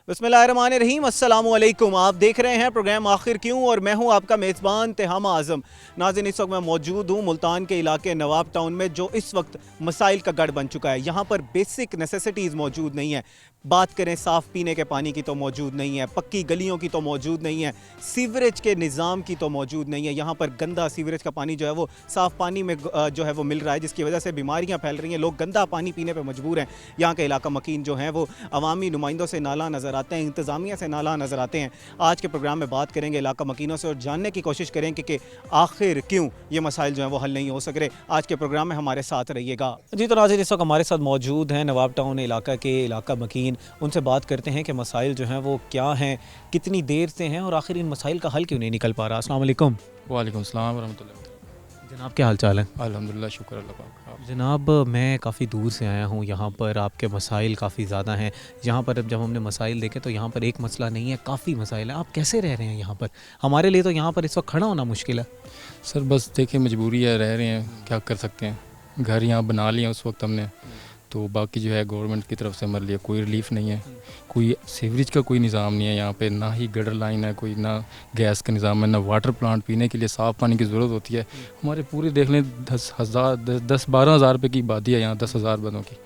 बिस्मिल्लाहिर्रहमानिर्रहीम, अस्सलाम वालेकुम। आप देख रहे हैं प्रोग्राम आखिर क्यों और मैं हूं आपका मेज़बान तिहामा आज़म। नाज़रीन, इस वक्त मैं मौजूद हूं मुल्तान के इलाके नवाब टाउन में, जो इस वक्त मसाइल का गढ़ बन चुका है। यहाँ पर बेसिक नेसेसिटीज़ मौजूद नहीं है। बात करें साफ़ पीने के पानी की तो मौजूद नहीं है, पक्की गलियों की तो मौजूद नहीं है, सीवरेज के निज़ाम की तो मौजूद नहीं है। यहाँ पर गंदा सीवरेज का पानी जो है वो साफ़ पानी में जो है वो मिल रहा है, जिसकी वजह से बीमारियाँ फैल रही हैं। लोग गंदा पानी पीने पर मजबूर हैं। यहाँ के इलाका मकीन जो हैं वो अवामी नुमाइंदों से नाला नज़र आते हैं, इंतज़ामिया से नाला नज़र आते हैं। आज के प्रोग्राम में बात करेंगे इलाका मकीनों से और जानने की कोशिश करेंगे कि आखिर क्यों ये मसाइल जो हैं वो हल नहीं हो सक रहे। आज के प्रोग्राम में हमारे साथ रहिएगा। जी तो नाज़रीन, इस वक्त हमारे साथ मौजूद हैं नवाब टाउन इलाका के इलाका मकीन। उनसे बात करते हैं कि मसाइल जो हैं वो क्या हैं, कितनी देर से हैं और आखिर इन मसाइल का हल क्यों नहीं निकल पा रहा। अस्सलाम वालेकुम। वालेकुम सलाम वरहमतुल्लाह। जनाब, क्या हाल चाल है? अल्हम्दुलिल्लाह, शुक्र अल्लाह पाक। जनाब, मैं काफ़ी दूर से आया हूँ। यहाँ पर आपके मसाइल काफ़ी ज़्यादा हैं। यहाँ पर अब जब हमने मसाइल देखे तो यहाँ पर एक मसला नहीं है, काफ़ी मसाइल हैं। आप कैसे रह रहे हैं यहाँ पर? हमारे लिए तो यहाँ पर इस वक्त खड़ा होना मुश्किल है। सर बस देखिए, मजबूरी है, रह रहे हैं, क्या कर सकते हैं। घर यहाँ बना लिया उस वक्त हमने, तो बाकी जो है गवर्नमेंट की तरफ से हमारे लिए कोई रिलीफ नहीं है। कोई सीवरेज का कोई निज़ाम नहीं है यहाँ पे, ना ही गटर लाइन है कोई, ना गैस का निज़ाम है, ना वाटर प्लांट। पीने के लिए साफ़ पानी की ज़रूरत होती है। हमारे पूरे देख लें 10-12 हज़ार रुपये की आबादी है यहाँ, 10,000 बंदों की।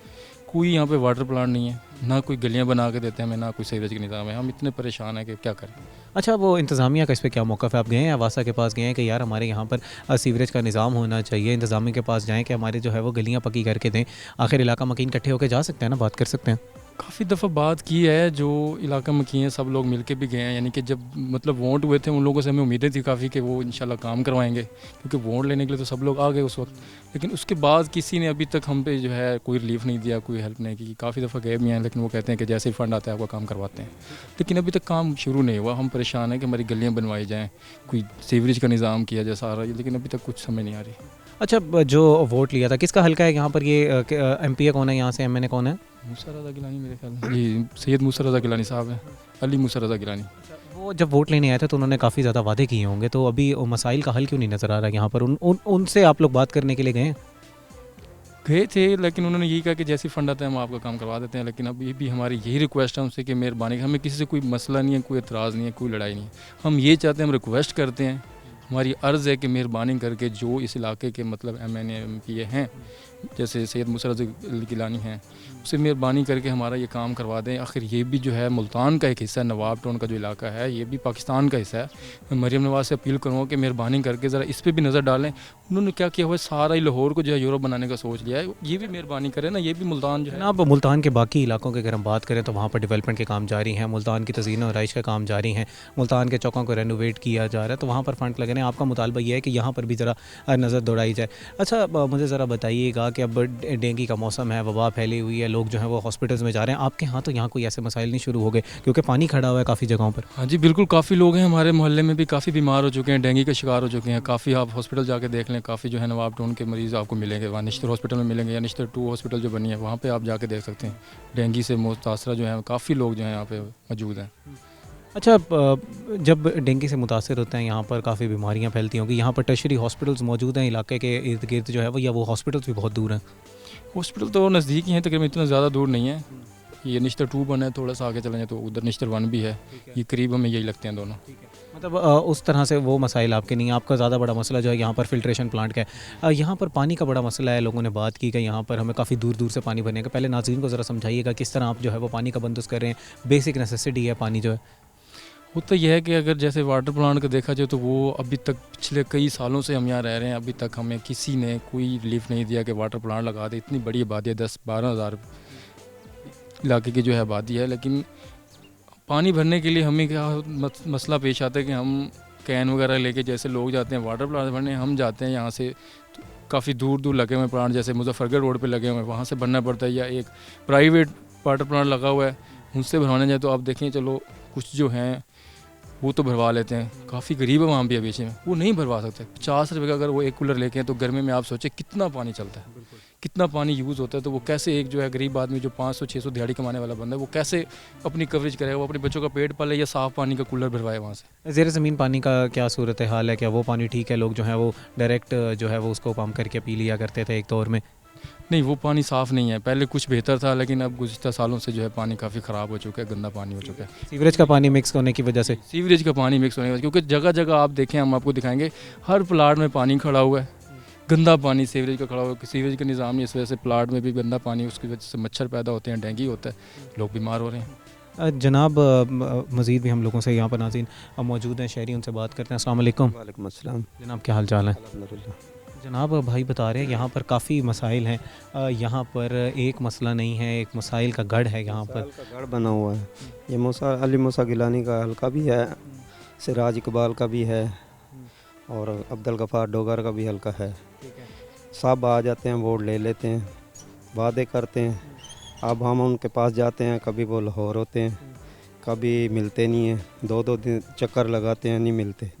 कोई यहाँ पे वाटर प्लांट नहीं है, ना कोई गलियाँ बना के देते हैं हमें, ना कोई सीवरेज का निज़ाम है। हम इतने परेशान हैं कि क्या करें। अच्छा, वो इंतज़ामिया का इस पे क्या मौक़िफ़ है? आप गए हैं अवासा के पास, गए हैं कि यार हमारे यहाँ पर सीवरेज का निज़ाम होना चाहिए, इंतज़ामिया के पास जाएँ कि हमारे जो है वो गलियाँ पक्की करके दें? आखिर इलाका मकीन इकट्ठे होकर जा सकते हैं ना, बात कर सकते हैं। काफ़ी दफ़ा बात की है, जो इलाका मकीन है सब लोग मिलके भी गए हैं। यानी कि जब मतलब वोट हुए थे उन लोगों से हमें उम्मीदें थी काफ़ी कि वो इंशाल्लाह काम करवाएंगे, क्योंकि वोट लेने के लिए तो सब लोग आ गए उस वक्त। लेकिन उसके बाद किसी ने अभी तक हम पे जो है कोई रिलीफ नहीं दिया, कोई हेल्प नहीं की। काफ़ी दफ़ा गए भी हैं, लेकिन वो कहते हैं कि जैसे ही फ़ंड आता है आपका काम करवाते हैं, लेकिन अभी तक काम शुरू नहीं हुआ। हम परेशान हैं कि हमारी गलियाँ बनवाई जाएँ, कोई सीवरेज का निज़ाम किया जाए सारा, लेकिन अभी तक कुछ समझ नहीं आ रही। अच्छा, जो वोट लिया था किसका हल्का है यहाँ पर? ये एमपीए कौन है यहाँ से, एमएनए कौन है? मूसा रज़ा गिलानी मेरे ख्याल में, जी सैयद मूसा रज़ा गिलानी साहब हैं, अली मूसा रज़ा गिलानी। वो जब वोट लेने आए थे तो उन्होंने काफ़ी ज़्यादा वादे किए होंगे, तो अभी मसाइल का हल क्यों नहीं नज़र आ रहा है यहाँ पर? उनसे आप लोग बात करने के लिए गए? गए थे, लेकिन उन्होंने यही कहा कि जैसे फंड आता है हम आपका काम करवा देते हैं। लेकिन अब ये भी हमारी यही रिक्वेस्ट है उनसे कि मेहरबानी, हमें किसी से कोई मसला नहीं है, कोई एतराज़ नहीं है, कोई लड़ाई नहीं है। हम ये चाहते हैं, हम रिक्वेस्ट करते हैं, हमारी अर्ज़ है कि मेहरबानी करके जो इस इलाके के मतलब एमएनए एमपीए हैं, जैसे सैयद मूसा रज़ा गिलानी हैं, उससे मेहरबानी करके हमारा ये काम करवा दें। आखिर ये भी जो है मुल्तान का एक हिस्सा है, नवाब टाउन का जो इलाका है ये भी पाकिस्तान का हिस्सा है। मैं मरीम नवाज़ से अपील करूँगा कि मेहरबानी करके ज़रा इस पर भी नज़र डालें। उन्होंने क्या किया हुआ है, सारा ही लाहौर को जो है यूरोप बनाने का सोच लिया है। ये भी मेहरबानी करें ना, ये भी मुल्तान जो है। अब मुल्तान के बाकी इलाकों की अगर हम बात करें तो वहाँ पर डेवलपमेंट के काम जारी हैं, मुल्तान की तज़ीन और आइश का काम जारी है, मुल्तान के चौकों को रेनोवेट किया जा रहा है, तो वहाँ पर फंड लगे हैं। आपका मुतालबा ये है कि यहाँ पर भी ज़रा नज़र दौड़ाई जाए। अच्छा, मुझे ज़रा बताइएगा कि अब डेंगू का मौसम है, वबा फैली हुई है, लोग जो है वो हॉस्पिटल्स में जा रहे हैं। आपके यहाँ तो यहाँ कोई ऐसे मसाइल नहीं शुरू हो गए क्योंकि पानी खड़ा हुआ है काफ़ी जगहों पर? हाँ जी बिल्कुल, काफ़ी लोग हैं हमारे मोहल्ले में भी, काफ़ी बीमार हो चुके हैं, डेंगू के शिकार हो चुके हैं। काफ़ी आप हॉस्पिटल जाके देख लें, काफ़ी जो है नवाब टाउन के मरीज़ आपको मिलेंगे। वहाँ निश्तर हॉस्पिटल में मिलेंगे, या निश्तर 2 हॉस्पिटल जो बनी है वहाँ पे आप जाके देख सकते हैं। डेंगू से मुतासर जो है काफ़ी लोग जो हैं यहाँ पे मौजूद हैं। अच्छा, जब डेंगू से मुतासर होते हैं यहाँ पर काफ़ी बीमारियाँ फैलती होंगी। यहाँ पर टर्शरी हॉस्पिटल्स मौजूद हैं इलाके के इर्द गिर्द जो है वो, या वो हॉस्पिटल्स भी बहुत दूर हैं? हॉस्पिटल तो नज़दीक ही हैं, तकरीबन इतना ज़्यादा दूर नहीं है। ये निश्तर 2 बना है, थोड़ा सा आगे चले जाए तो उधर निश्तर 1 भी है। ये करीब हमें यही लगते हैं दोनों। मतलब उस तरह से वो मसाइल आपके नहीं है। आपका ज़्यादा बड़ा मसला जो है यहाँ पर फ़िल्ट्रेशन प्लांट का है। यहाँ पर पानी का बड़ा मसला है, लोगों ने बात की कि यहाँ पर हमें काफ़ी दूर दूर से पानी भरने का। पहले नाज़रीन को ज़रा समझाइएगा किस तरह आप जो है वो पानी का बंदोबस्त कर रहे हैं। बेसिक नेसेसिटी है पानी जो है। होता यह है कि अगर जैसे वाटर प्लांट का देखा जाए तो वो अभी तक पिछले कई सालों से हम यहाँ रह रहे हैं, अभी तक हमें किसी ने कोई रिलीफ नहीं दिया कि वाटर प्लांट लगा दे। इतनी बड़ी आबादी है, 10-12 हज़ार इलाके की जो है आबादी है, लेकिन पानी भरने के लिए हमें क्या मसला पेश आता है कि हम कैन वगैरह लेके, जैसे लोग जाते हैं वाटर प्लांट भरने, हम जाते हैं यहाँ से तो काफ़ी दूर दूर लगे हुए प्लांट, जैसे मुजफ्फरगढ़ रोड पे लगे हुए हैं, वहाँ से भरना पड़ता है। या एक प्राइवेट वाटर प्लांट लगा हुआ है, उनसे भरवाने जाए तो आप देखें, चलो कुछ जो हैं वो तो भरवा लेते हैं, काफ़ी गरीब है वहाँ भी अभी में, वो नहीं भरवा सकते। 50 रुपये का अगर वो एक कूलर लेके हैं तो गर्मी में आप सोचें कितना पानी चलता है, कितना पानी यूज़ होता है। तो वो कैसे एक जो है गरीब आदमी जो 500-600 दिहाड़ी कमाने वाला बंदा है, वो कैसे अपनी कवरेज करेगा? वो अपने बच्चों का पेट पाले या साफ़ पानी का कूलर भरवाए वहाँ से? ज़ेर ज़मीन पानी का क्या सूरत हाल है? क्या वो पानी ठीक है? लोग जो है वो डायरेक्ट जो है वो उसको पम्प करके पी लिया करते थे एक दौर में। नहीं, वो पानी साफ़ नहीं है। पहले कुछ बेहतर था, लेकिन अब गुज़िश्ता सालों से जो है पानी काफ़ी ख़राब हो चुका है, गंदा पानी हो चुका है। सीवरेज का पानी मिक्स होने की वजह से। सीवरेज का पानी मिक्स होने की वजह, क्योंकि जगह जगह आप देखें, हम आपको दिखाएंगे, हर प्लाट में पानी खड़ा हुआ है, गंदा पानी सीवरेज का खड़ा हुआ है। सीवरेज का निज़ाम नहीं, इस वजह से प्लाट में भी गंदा पानी, उसकी वजह से मच्छर पैदा होते हैं, डेंगू होता है, लोग बीमार हो रहे हैं। जनाब मज़ीद भी हम लोगों से यहाँ पर नाज़रीन मौजूद हैं, शहरी, उनसे बात करते हैं। अस्सलाम वालेकुम। वालेकुम अस्सलाम। जनाब क्या हाल चाल है? अल्हम्दुलिल्लाह। जनाब भाई बता रहे हैं यहाँ पर काफ़ी मसाइल हैं, यहाँ पर एक मसला नहीं है, एक मसाइल का गढ़ है यहाँ पर। मसाइल का गढ़ बना हुआ है। ये अली मूसा गिलानी का हल्का भी है, सिराज इकबाल का भी है, और अब्दुल गफ़ार डोगर का भी हल्का है। सब आ जाते हैं, वोट ले लेते हैं, वादे करते हैं। अब हम उनके पास जाते हैं, कभी वो लाहौर होते हैं, कभी मिलते नहीं हैं, दो दो दिन चक्कर लगाते हैं, नहीं मिलते।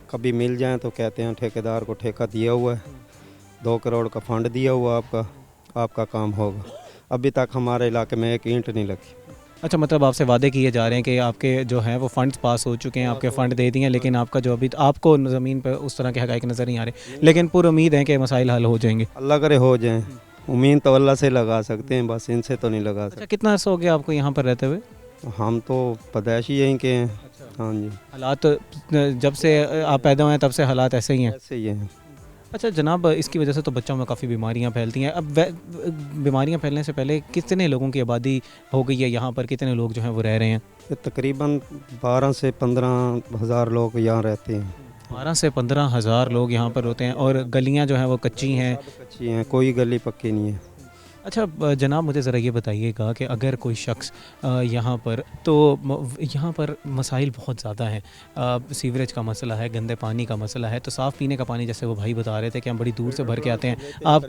कभी मिल जाएं तो कहते हैं ठेकेदार को ठेका दिया हुआ है, 2 करोड़ का फंड दिया हुआ, आपका काम होगा। अभी तक हमारे इलाके में एक ईंट नहीं लगी। अच्छा, मतलब आपसे वादे किए जा रहे हैं कि आपके जो हैं वो फंड्स पास हो चुके हैं, आपके फ़ंड दे दिए हैं, लेकिन आपका जो अभी आपको ज़मीन पर उस तरह के हक़ाइक़ नज़र नहीं आ रहे, लेकिन पूरी उम्मीद है कि मसाइल हल हो जाएंगे। अल्लाह करे हो जाएं। उम्मीद तो अल्लाह से लगा सकते हैं, बस इनसे तो नहीं लगा अच्छा, कितना अर्सा हो गया आपको यहाँ पर रहते हुए? सकते। हम तो पैदाइशी यहीं के हैं। हाँ जी, हालात जब से आप पैदा हुए हैं तब से हालात ऐसे ही हैं। ऐसे ही हैं। अच्छा जनाब, इसकी वजह से तो बच्चों में काफ़ी बीमारियां फैलती हैं। अब बीमारियां फैलने से पहले कितने लोगों की आबादी हो गई है यहाँ पर, कितने लोग जो हैं वो रह रहे हैं? ये तकरीबन 12 से 15 हज़ार लोग यहाँ रहते हैं। 12 से 15 हज़ार लोग यहाँ पर होते हैं, और गलियाँ जो हैं वो कच्ची हैं। कच्ची हैं, कोई गली पक्की नहीं है। अच्छा जनाब, मुझे ज़रा ये बताइएगा कि अगर कोई शख्स यहाँ पर, तो यहाँ पर मसाइल बहुत ज़्यादा हैं। सीवरेज का मसला है, गंदे पानी का मसला है, तो साफ़ पीने का पानी जैसे वो भाई बता रहे थे कि हम बड़ी दूर से भर के आते हैं, आप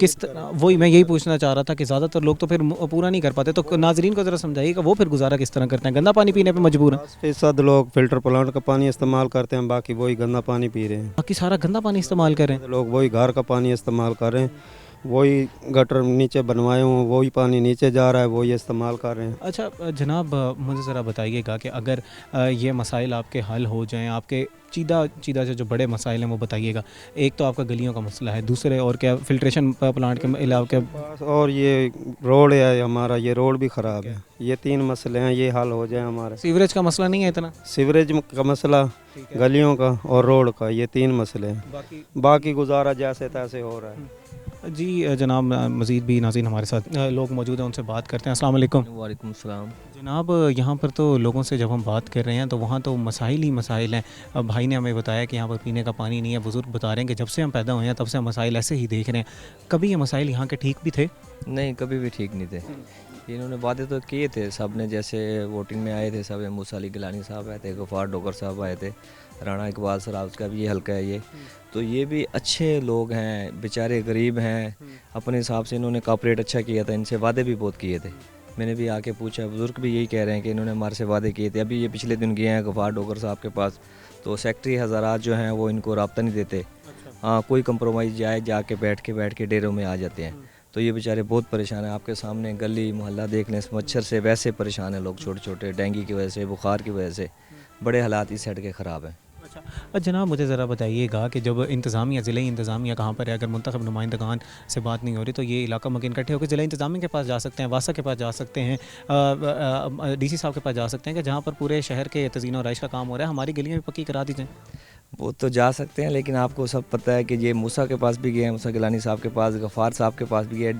वही मैं यही पूछना चाह रहा था कि ज़्यादातर लोग तो फिर पूरा नहीं कर पाते, तो नाजरीन को ज़रा समझाइएगा वो फिर गुजारा किस तरह करते हैं, गंदा पानी पीने पर मजबूर हैं। 10% लोग फ़िल्टर प्लांट का पानी इस्तेमाल करते हैं, बाकी वही गंदा पानी पी रहे हैं। बाकी सारा गंदा पानी इस्तेमाल करें। लोग वही घर का पानी इस्तेमाल कर रहे हैं, वही गटर नीचे बनवाए हुए, वही पानी नीचे जा रहा है, वही इस्तेमाल कर रहे हैं। अच्छा जनाब, मुझे ज़रा बताइएगा कि अगर ये मसाइल आपके हल हो जाएं, आपके चीदा से जो बड़े मसाइल हैं वो बताइएगा। एक तो आपका गलियों का मसला है, दूसरे और क्या फिल्ट्रेशन प्लांट के इलाके, और ये रोड है हमारा, ये रोड भी ख़राब है। ये 3 मसले हैं, ये हल हो जाए हमारे। सीवरेज का मसला नहीं है इतना? सीवरेज का मसला, गलियों का और रोड का, ये 3 मसले हैं। बाकी गुजारा जैसे तैसे हो रहा है। जी जनाब, मज़ीद भी नाज़रीन हमारे साथ लोग मौजूद हैं, उनसे बात करते हैं। अस्सलाम वालेकुम। वालेकुम सलाम। जनाब, यहाँ पर तो लोगों से जब हम बात कर रहे हैं तो वहाँ तो मसाइल ही मसाइल हैं। अब भाई ने हमें बताया कि यहाँ पर पीने का पानी नहीं है, बुज़ुर्ग बता रहे हैं कि जब से हम पैदा हुए हैं तब से हम मसाइल ऐसे ही देख रहे हैं। कभी ये मसाइल यहाँ के ठीक भी थे? नहीं, कभी भी ठीक नहीं थे। इन्होंने वादे तो किए थे सब ने, जैसे वोटिंग में आए थे सब, मूसा अली गिलानी साहब आए थे, गफ़ार डोगर साहब आए थे, राणा इकबाल सराफ का भी ये हल्का है ये, तो ये भी अच्छे लोग हैं, बेचारे गरीब हैं, अपने हिसाब से इन्होंने कॉपरेट अच्छा किया था, इनसे वादे भी बहुत किए थे। मैंने भी आके पूछा, बुज़ुर्ग भी यही कह रहे हैं कि इन्होंने हमारे से वादे किए थे। अभी ये पिछले दिन गए हैं गफ़ार डोगर साहब के पास, तो सेक्रेटरी हज़रात जो हैं वो इनको रब्ता नहीं देते। हाँ, कोई कंप्रोमाइज़ जाके बैठ के डेरों में आ जाते हैं, तो ये बेचारे बहुत परेशान हैं। आपके सामने गली मोहल्ला देख लें, मच्छर से वैसे परेशान हैं लोग, छोटे छोटे, डेंगू की वजह से, बुखार की वजह से बड़े हालात इस साइड के ख़राब हैं। अच्छा जनाब, मुझे ज़रा बताइएगा कि जब इंतज़ामिया, ज़िला इंतज़ामिया कहाँ पर है, अगर मुंतखब नुमाइंदगान से बात नहीं हो रही तो ये इलाका मकीन इकट्ठे होकर ज़िला इंतज़ामिया के पास जा सकते हैं, वासा के पास जा सकते हैं, DC साहब के पास जा सकते हैं कि जहाँ पर पूरे शहर के तज़ीन और रइश का काम हो रहा है, हमारी गलियाँ भी पक्की करा दी जाएँ। वो तो जा सकते हैं, लेकिन आपको सब पता है कि ये मूसा के पास भी गए हैं, मूसा गिलानी साहब के पास, गफ़ार साहब के पास भी गए,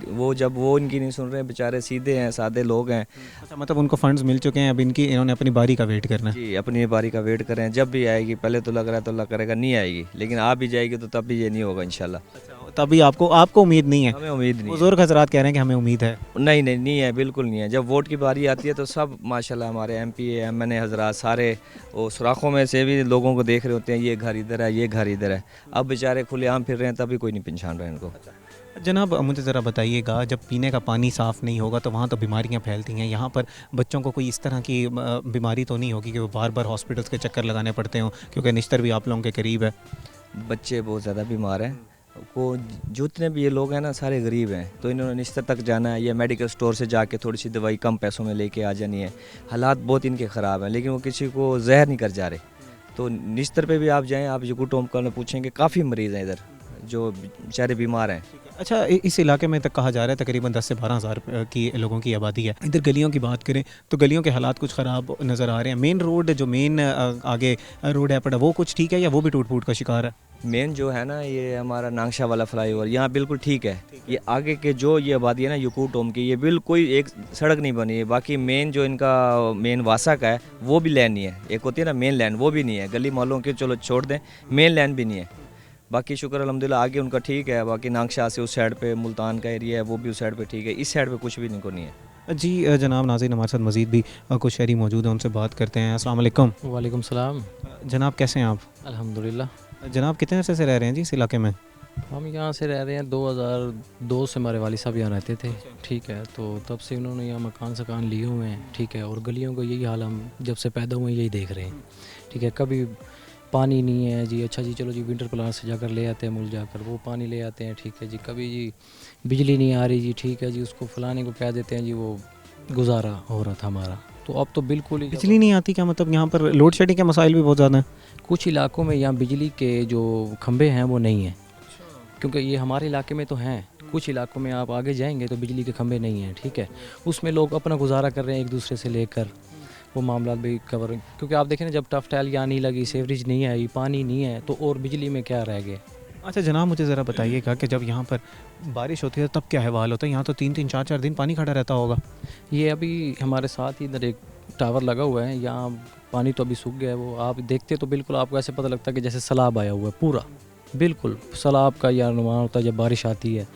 वो इनकी नहीं सुन रहे हैं, बेचारे सीधे हैं, सादे लोग हैं। अच्छा, मतलब उनको फंड्स मिल चुके हैं, अब इन्होंने अपनी बारी का वेट करना है। जी, अपनी बारी का वेट करें, जब भी आएगी, पहले तो लग रहा है तो अल्लाह करेगा नहीं आएगी, लेकिन आ भी जाएगी तो तब भी ये नहीं होगा इंशाल्लाह। तभी आपको उम्मीद नहीं है? हमें उम्मीद नहीं है। बुजुर्ग हज़रात कह रहे हैं कि हमें उम्मीद है। नहीं है, बिल्कुल नहीं है। जब वोट की बारी आती है तो सब माशाल्लाह हमारे MP MNA हज़रात सारे वो सुराखों में से भी लोगों को देख रहे होते हैं, ये घर इधर है, ये घर इधर है। अब बेचारे खुलेआम फिर रहे हैं, तभी कोई नहीं पहचान रहा है इनको। जनाब, मुझे ज़रा बताइएगा, जब पीने का पानी साफ़ नहीं होगा तो वहाँ तो बीमारियाँ फैलती हैं। यहाँ पर बच्चों को कोई इस तरह की बीमारी तो नहीं होगी कि वो बार बार हॉस्पिटल्स के चक्कर लगाने पड़ते हों, क्योंकि निश्तर भी आप लोगों के करीब है? बच्चे बहुत ज़्यादा बीमार हैं, को जितने भी ये लोग हैं ना सारे गरीब हैं, तो इन्होंने निश्तर तक जाना है या मेडिकल स्टोर से जाके थोड़ी सी दवाई कम पैसों में लेके आ जानी है। हालात बहुत इनके ख़राब हैं, लेकिन वो किसी को जहर नहीं कर जा रहे। तो निश्तर पे भी आप जाएं, आप यकूट होम में पूछेंगे, काफ़ी मरीज़ हैं इधर, जो बेचारे बीमार हैं। अच्छा, इस इलाके में तक कहा जा रहा है तकरीबन 10 से 12 हज़ार की लोगों की आबादी है। इधर गलियों की बात करें तो गलियों के हालात कुछ ख़राब नज़र आ रहे हैं। मेन रोड जो मेन आगे रोड है पड़ा, वो कुछ ठीक है या वो भी टूट फूट का शिकार है? मेन जो है ना ये हमारा नांगशा वाला फ्लाईओवर यहाँ बिल्कुल ठीक है। ये आगे के जो ये आबादी है ना यूकू टोम की, ये बिल्कुल एक सड़क नहीं बनी है। बाकी मेन जो इनका मेन वासा का है वो भी लैन नहीं है। एक होती है ना मेन लैन, वो भी नहीं है। गली मोहल्लों के चलो छोड़ दें, मेन लैन भी नहीं है। बाकी शुक्र अल्हम्दुलिल्लाह आगे उनका ठीक है। बाकी नांगशा से उस साइड पे मुल्तान का एरिया है वो भी उस साइड पे ठीक है। इस साइड पे कुछ भी नहीं है। जी जनाब नाज़रीन, हमारे साथ मज़ीद भी कुछ शहरी मौजूद हैं, उनसे बात करते हैं। अस्सलाम वालेकुम। वालेकुम सलाम। जनाब कैसे हैं आप? अल्हम्दुलिल्लाह। जनाब कितने अरसे से रह रहे हैं जी इस इलाके में? हम यहाँ से रह रहे हैं 2002 से। हमारे वालिद साहब यहाँ रहते थे, ठीक है। तो तब से उन्होंने यहाँ मकान सकान लिए हुए हैं, ठीक है। और गलियों का यही हाल हम जब से पैदा हुए यही देख रहे हैं, ठीक है। कभी पानी नहीं है जी, अच्छा जी चलो जी विंटर प्लांट से जाकर ले आते हैं, मुल जाकर वो पानी ले आते हैं, ठीक है जी। कभी जी बिजली नहीं आ रही जी, ठीक है जी, उसको फलाने को कह देते हैं जी, वो गुजारा हो रहा था हमारा। तो अब तो बिल्कुल ही बिजली नहीं आती क्या? मतलब यहाँ पर लोड शेडिंग के मसाइल भी बहुत ज़्यादा हैं। कुछ इलाकों में यहाँ बिजली के जो खंभे हैं वो नहीं हैं, क्योंकि ये हमारे इलाके में तो हैं। कुछ इलाकों में आप आगे जाएंगे तो बिजली के खंभे नहीं हैं, ठीक है। उसमें लोग अपना गुजारा कर रहे हैं एक दूसरे से लेकर, वो मामला भी कवर। क्योंकि आप देखें ना, जब टफ टाइल यहाँ नहीं लगी, सेवरेज नहीं आई, पानी नहीं है, तो और बिजली में क्या रह गया। अच्छा जनाब, मुझे ज़रा बताइएगा कि जब यहाँ पर बारिश होती है तब क्या हाल होता है? यहाँ तो 3-3 4-4 दिन पानी खड़ा रहता होगा। ये अभी हमारे साथ ही इधर एक टावर लगा हुआ है, यहाँ पानी तो अभी सूख गया है। वो आप देखते तो बिल्कुल आपको ऐसे पता लगता है कि जैसे सैलाब आया हुआ है पूरा, बिल्कुल सैलाब का यह अनुमान होता है जब बारिश आती है।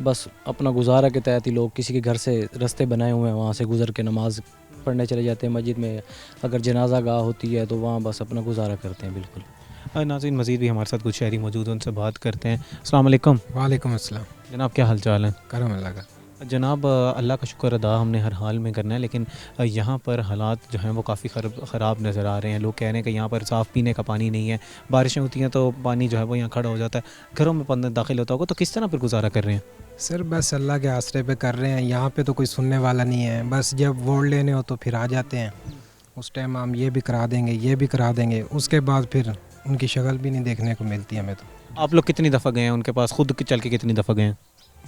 बस अपना गुजारा के तहत ही लोग किसी के घर से रास्ते बनाए हुए हैं, वहाँ से गुजर के नमाज़ पढ़ने चले जाते हैं मस्जिद में। अगर जनाजा गाह होती है तो वहाँ बस अपना गुजारा करते हैं, बिल्कुल। नाज़रीन मज़ीद भी हमारे साथ कुछ शहरी मौजूद हैं, उनसे बात करते हैं। अस्सलाम वालेकुम। वालेकुम अस्सलाम। जनाब क्या हाल चाल है? करम अल्लाह का। जनाब अल्लाह का शुक्र अदा हमने हर हाल में करना है, लेकिन यहाँ पर हालात जो हैं वो काफ़ी ख़राब नज़र आ रहे हैं। लोग कह रहे हैं कि यहाँ पर साफ़ पीने का पानी नहीं है, बारिशें होती हैं तो पानी जो है वो यहाँ खड़ा हो जाता है, घरों में पानी दाखिल होता होगा। तो किस तरह पर गुजारा कर रहे हैं? सर बस अल्लाह के आसरे पे कर रहे हैं। यहाँ पे तो कोई सुनने वाला नहीं है। बस जब वोट लेने हो तो फिर आ जाते हैं, उस टाइम हम ये भी करा देंगे, ये भी करा देंगे, उसके बाद फिर उनकी शक्ल भी नहीं देखने को मिलती हमें। तो आप लोग कितनी दफ़ा गए हैं उनके पास? खुद चल के कितनी दफ़ा गए हैं?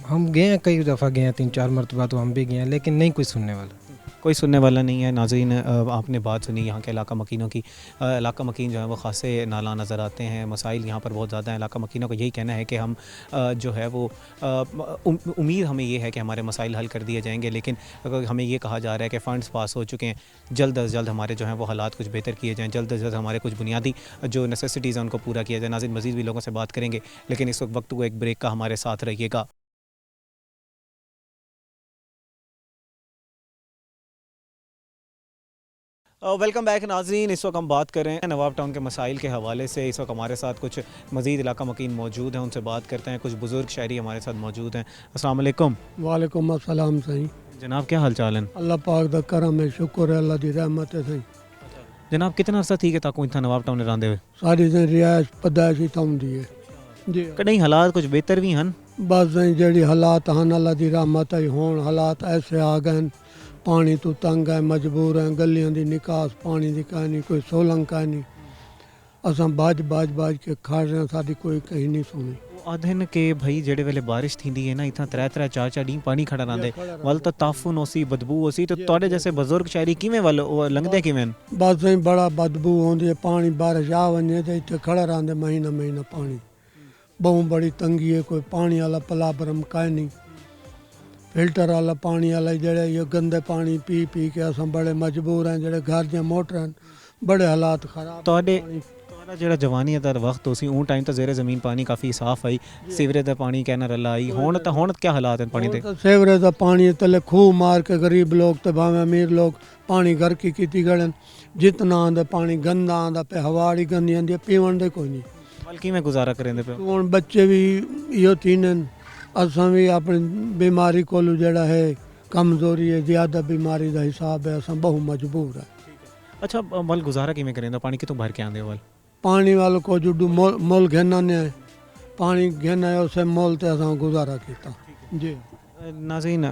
हम गए हैं, कई दफ़ा गए हैं, 3-4 मरतबा तो हम भी गए हैं, लेकिन नहीं कोई सुनने वाला। कोई सुनने वाला नहीं है। नाज़रीन आपने बात सुनी यहाँ के इलाका मकीनों की। इलाका मकीन जो है वो ख़ासे नाला नज़र आते हैं, मसाइल यहाँ पर बहुत ज़्यादा हैं। इलाका मकीनों का यही कहना है कि हम जो है वो उम्मीद हमें ये है कि हमारे मसाइल हल कर दिए जाएंगे, लेकिन हमें ये कहा जा रहा है कि फ़ंड्स पास हो चुके हैं, जल्द अज जल्द हमारे जो हैं वो हालात कुछ बेहतर किए जाएँ, जल्द अज जल्द हमारे कुछ बुनियादी जो नेसेसिटीज़ हैं उनको पूरा किया जाए। नाज़रीन मज़ीद भी लोगों से बात करेंगे, लेकिन इस वक्त को एक ब्रेक का हमारे साथ रहिएगा। वेलकम बैक नाज़रीन। इस वक्त हम बात कर रहे हैं नवाब टाउन के मसाइल के हवाले से। इस वक्त हमारे साथ कुछ मज़ीद इलाका मकीन मौजूद हैं, उनसे बात करते हैं। कुछ बुज़ुर्ग शहरी हमारे साथ मौजूद हैं। अस्सलाम वालेकुम। वालेकुम अस्सलाम सही। जनाब क्या हाल चाल है? अल्लाह पाक दा करम है, शुक्र है अल्लाह दी रहमत है सही। जनाब कितना अर्सा थी कि ताको इतना नवाब टाउन रहंदे हुए? सारी दिन रियायश पैदाइशी ताऊं दी है जी। कहीं हालात कुछ बेहतर भी हैं? बस सही जेड़ी हालात हैं अल्लाह दी रहमत है। होण हालात ऐसे आ गए, पानी तो तंग है, मजबूर हैं, गलियां दी निकास पानी दी का नहीं, कोई सोलंग का नहीं। असां बाज के खड़ रहे हैं, साडी कोई कहीं नहीं सुनी। आधन के भाई जेड़े वेले बारिश थींदी है ना, इतना 3-3 4-4 डी पानी खड़ा रहंदे, वल तो ताफुन होसी, बदबू होसी। तो तोड़े जैसे बुजुर्ग शहरी किवें वल लंघदे किवें? बस सही बड़ा बदबू होंदी है, पानी बारिश आ वने ते इत्थे खड़ा रहंदे महीना पानी। बहुत बड़ी तंगी है, कोई पानी वाला पलाबरम काहे नहीं, फिल्टर वाला पानी वाला जेड़े ये गंदे पानी पी के असां बड़े मजबूर हैं। जेड़े घर दियां मोटर हैं बड़े हालात खराब। तोड़े ਜਿਹੜਾ ਜਵਾਨੀ ਦਾ ਵਕਤ ਹੋਸੀ ਉਹ ਟਾਈਮ ਤਾਂ ਜ਼ੇਰੇ ਜ਼ਮੀਨ ਪਾਣੀ ਕਾਫੀ ਸਾਫ਼ ਆਈ, ਸੀਵਰੇਜ ਦਾ ਪਾਣੀ ਕਹਿਣਾ ਰੱਲਾ ਆਈ। ਹੁਣ ਕੀ ਹਾਲਾਤ हैं पानी के? सीवरेज का पानी तले खूह मार के गरीब लोग तो भावे अमीर लोग पानी घर की कीती गड़न। जितना आंदा पानी गंदा आंदा पे, हवाड़ी गंदी आंदी, पीवन दे कोई नहीं। बल्कि मैं गुजारा करेंदे पे हुण बच्चे भी इहो थींदे, असां भी अपनी बीमारी कोलू जेड़ा है कमजोरी है, ज़्यादा बीमारी का हिसाब है, असां बहुत मजबूर है। अच्छा बल गुजारा किवें करेंदा? पानी कितों भर के आंदे वल? पानी वाल को जुडू मोल घेना ने पानी घेना है, उसे मोल ते असां गुजारा किया जी। ناظرین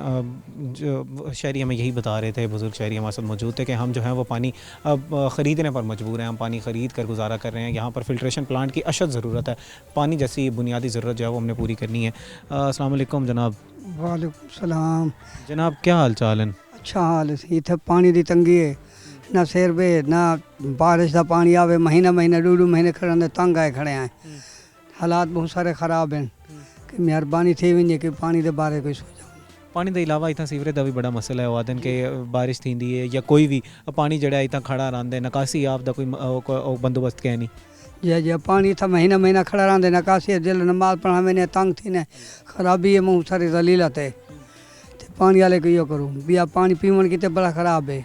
جو شہری ہمیں یہی بتا رہے تھے، بزرگ شہری ہمارے ساتھ موجود تھے کہ ہم جو ہیں وہ پانی اب خریدنے پر مجبور ہیں، ہم پانی خرید کر گزارا کر رہے ہیں. یہاں پر فلٹریشن پلانٹ کی اشد ضرورت ہے، پانی جیسی بنیادی ضرورت جو ہے وہ ہم نے پوری کرنی ہے. السلام علیکم جناب. وعلیکم السلام. جناب کیا حال چال ہیں؟ اچھا حال ہے. اتنے پانی دی تنگی ہے، نہ سیر پہ نہ بارش دا پانی آوے، مہینہ مہینہ ڈو مہینے کھڑے ہیں، تنگ آئے کھڑے ہیں. حالات بہت سارے خراب ہیں کہ مہربانی تھی ونجے کہ پانی دے بارے کوئی سوچا. پانی دے علاوہ اتنا سیوریج دا بھی بڑا مسئلہ ہے وادن کہ بارش تھیندی ہے یا کوئی بھی پانی جڑا اتنا کھڑا رہندا ہے، نکاسی آپ دا کوئی بندوبست کہ نہیں. جی پانی تھا مہینہ مہینہ کھڑا رہتے، نکاسی دل نماز پڑھا میں تنگ تھی نے خرابی ہے، بہت ساری ذلیلت ہے. پانی والے کو یہ کروں بھی آپ پانی پیون کی بڑا خراب ہے.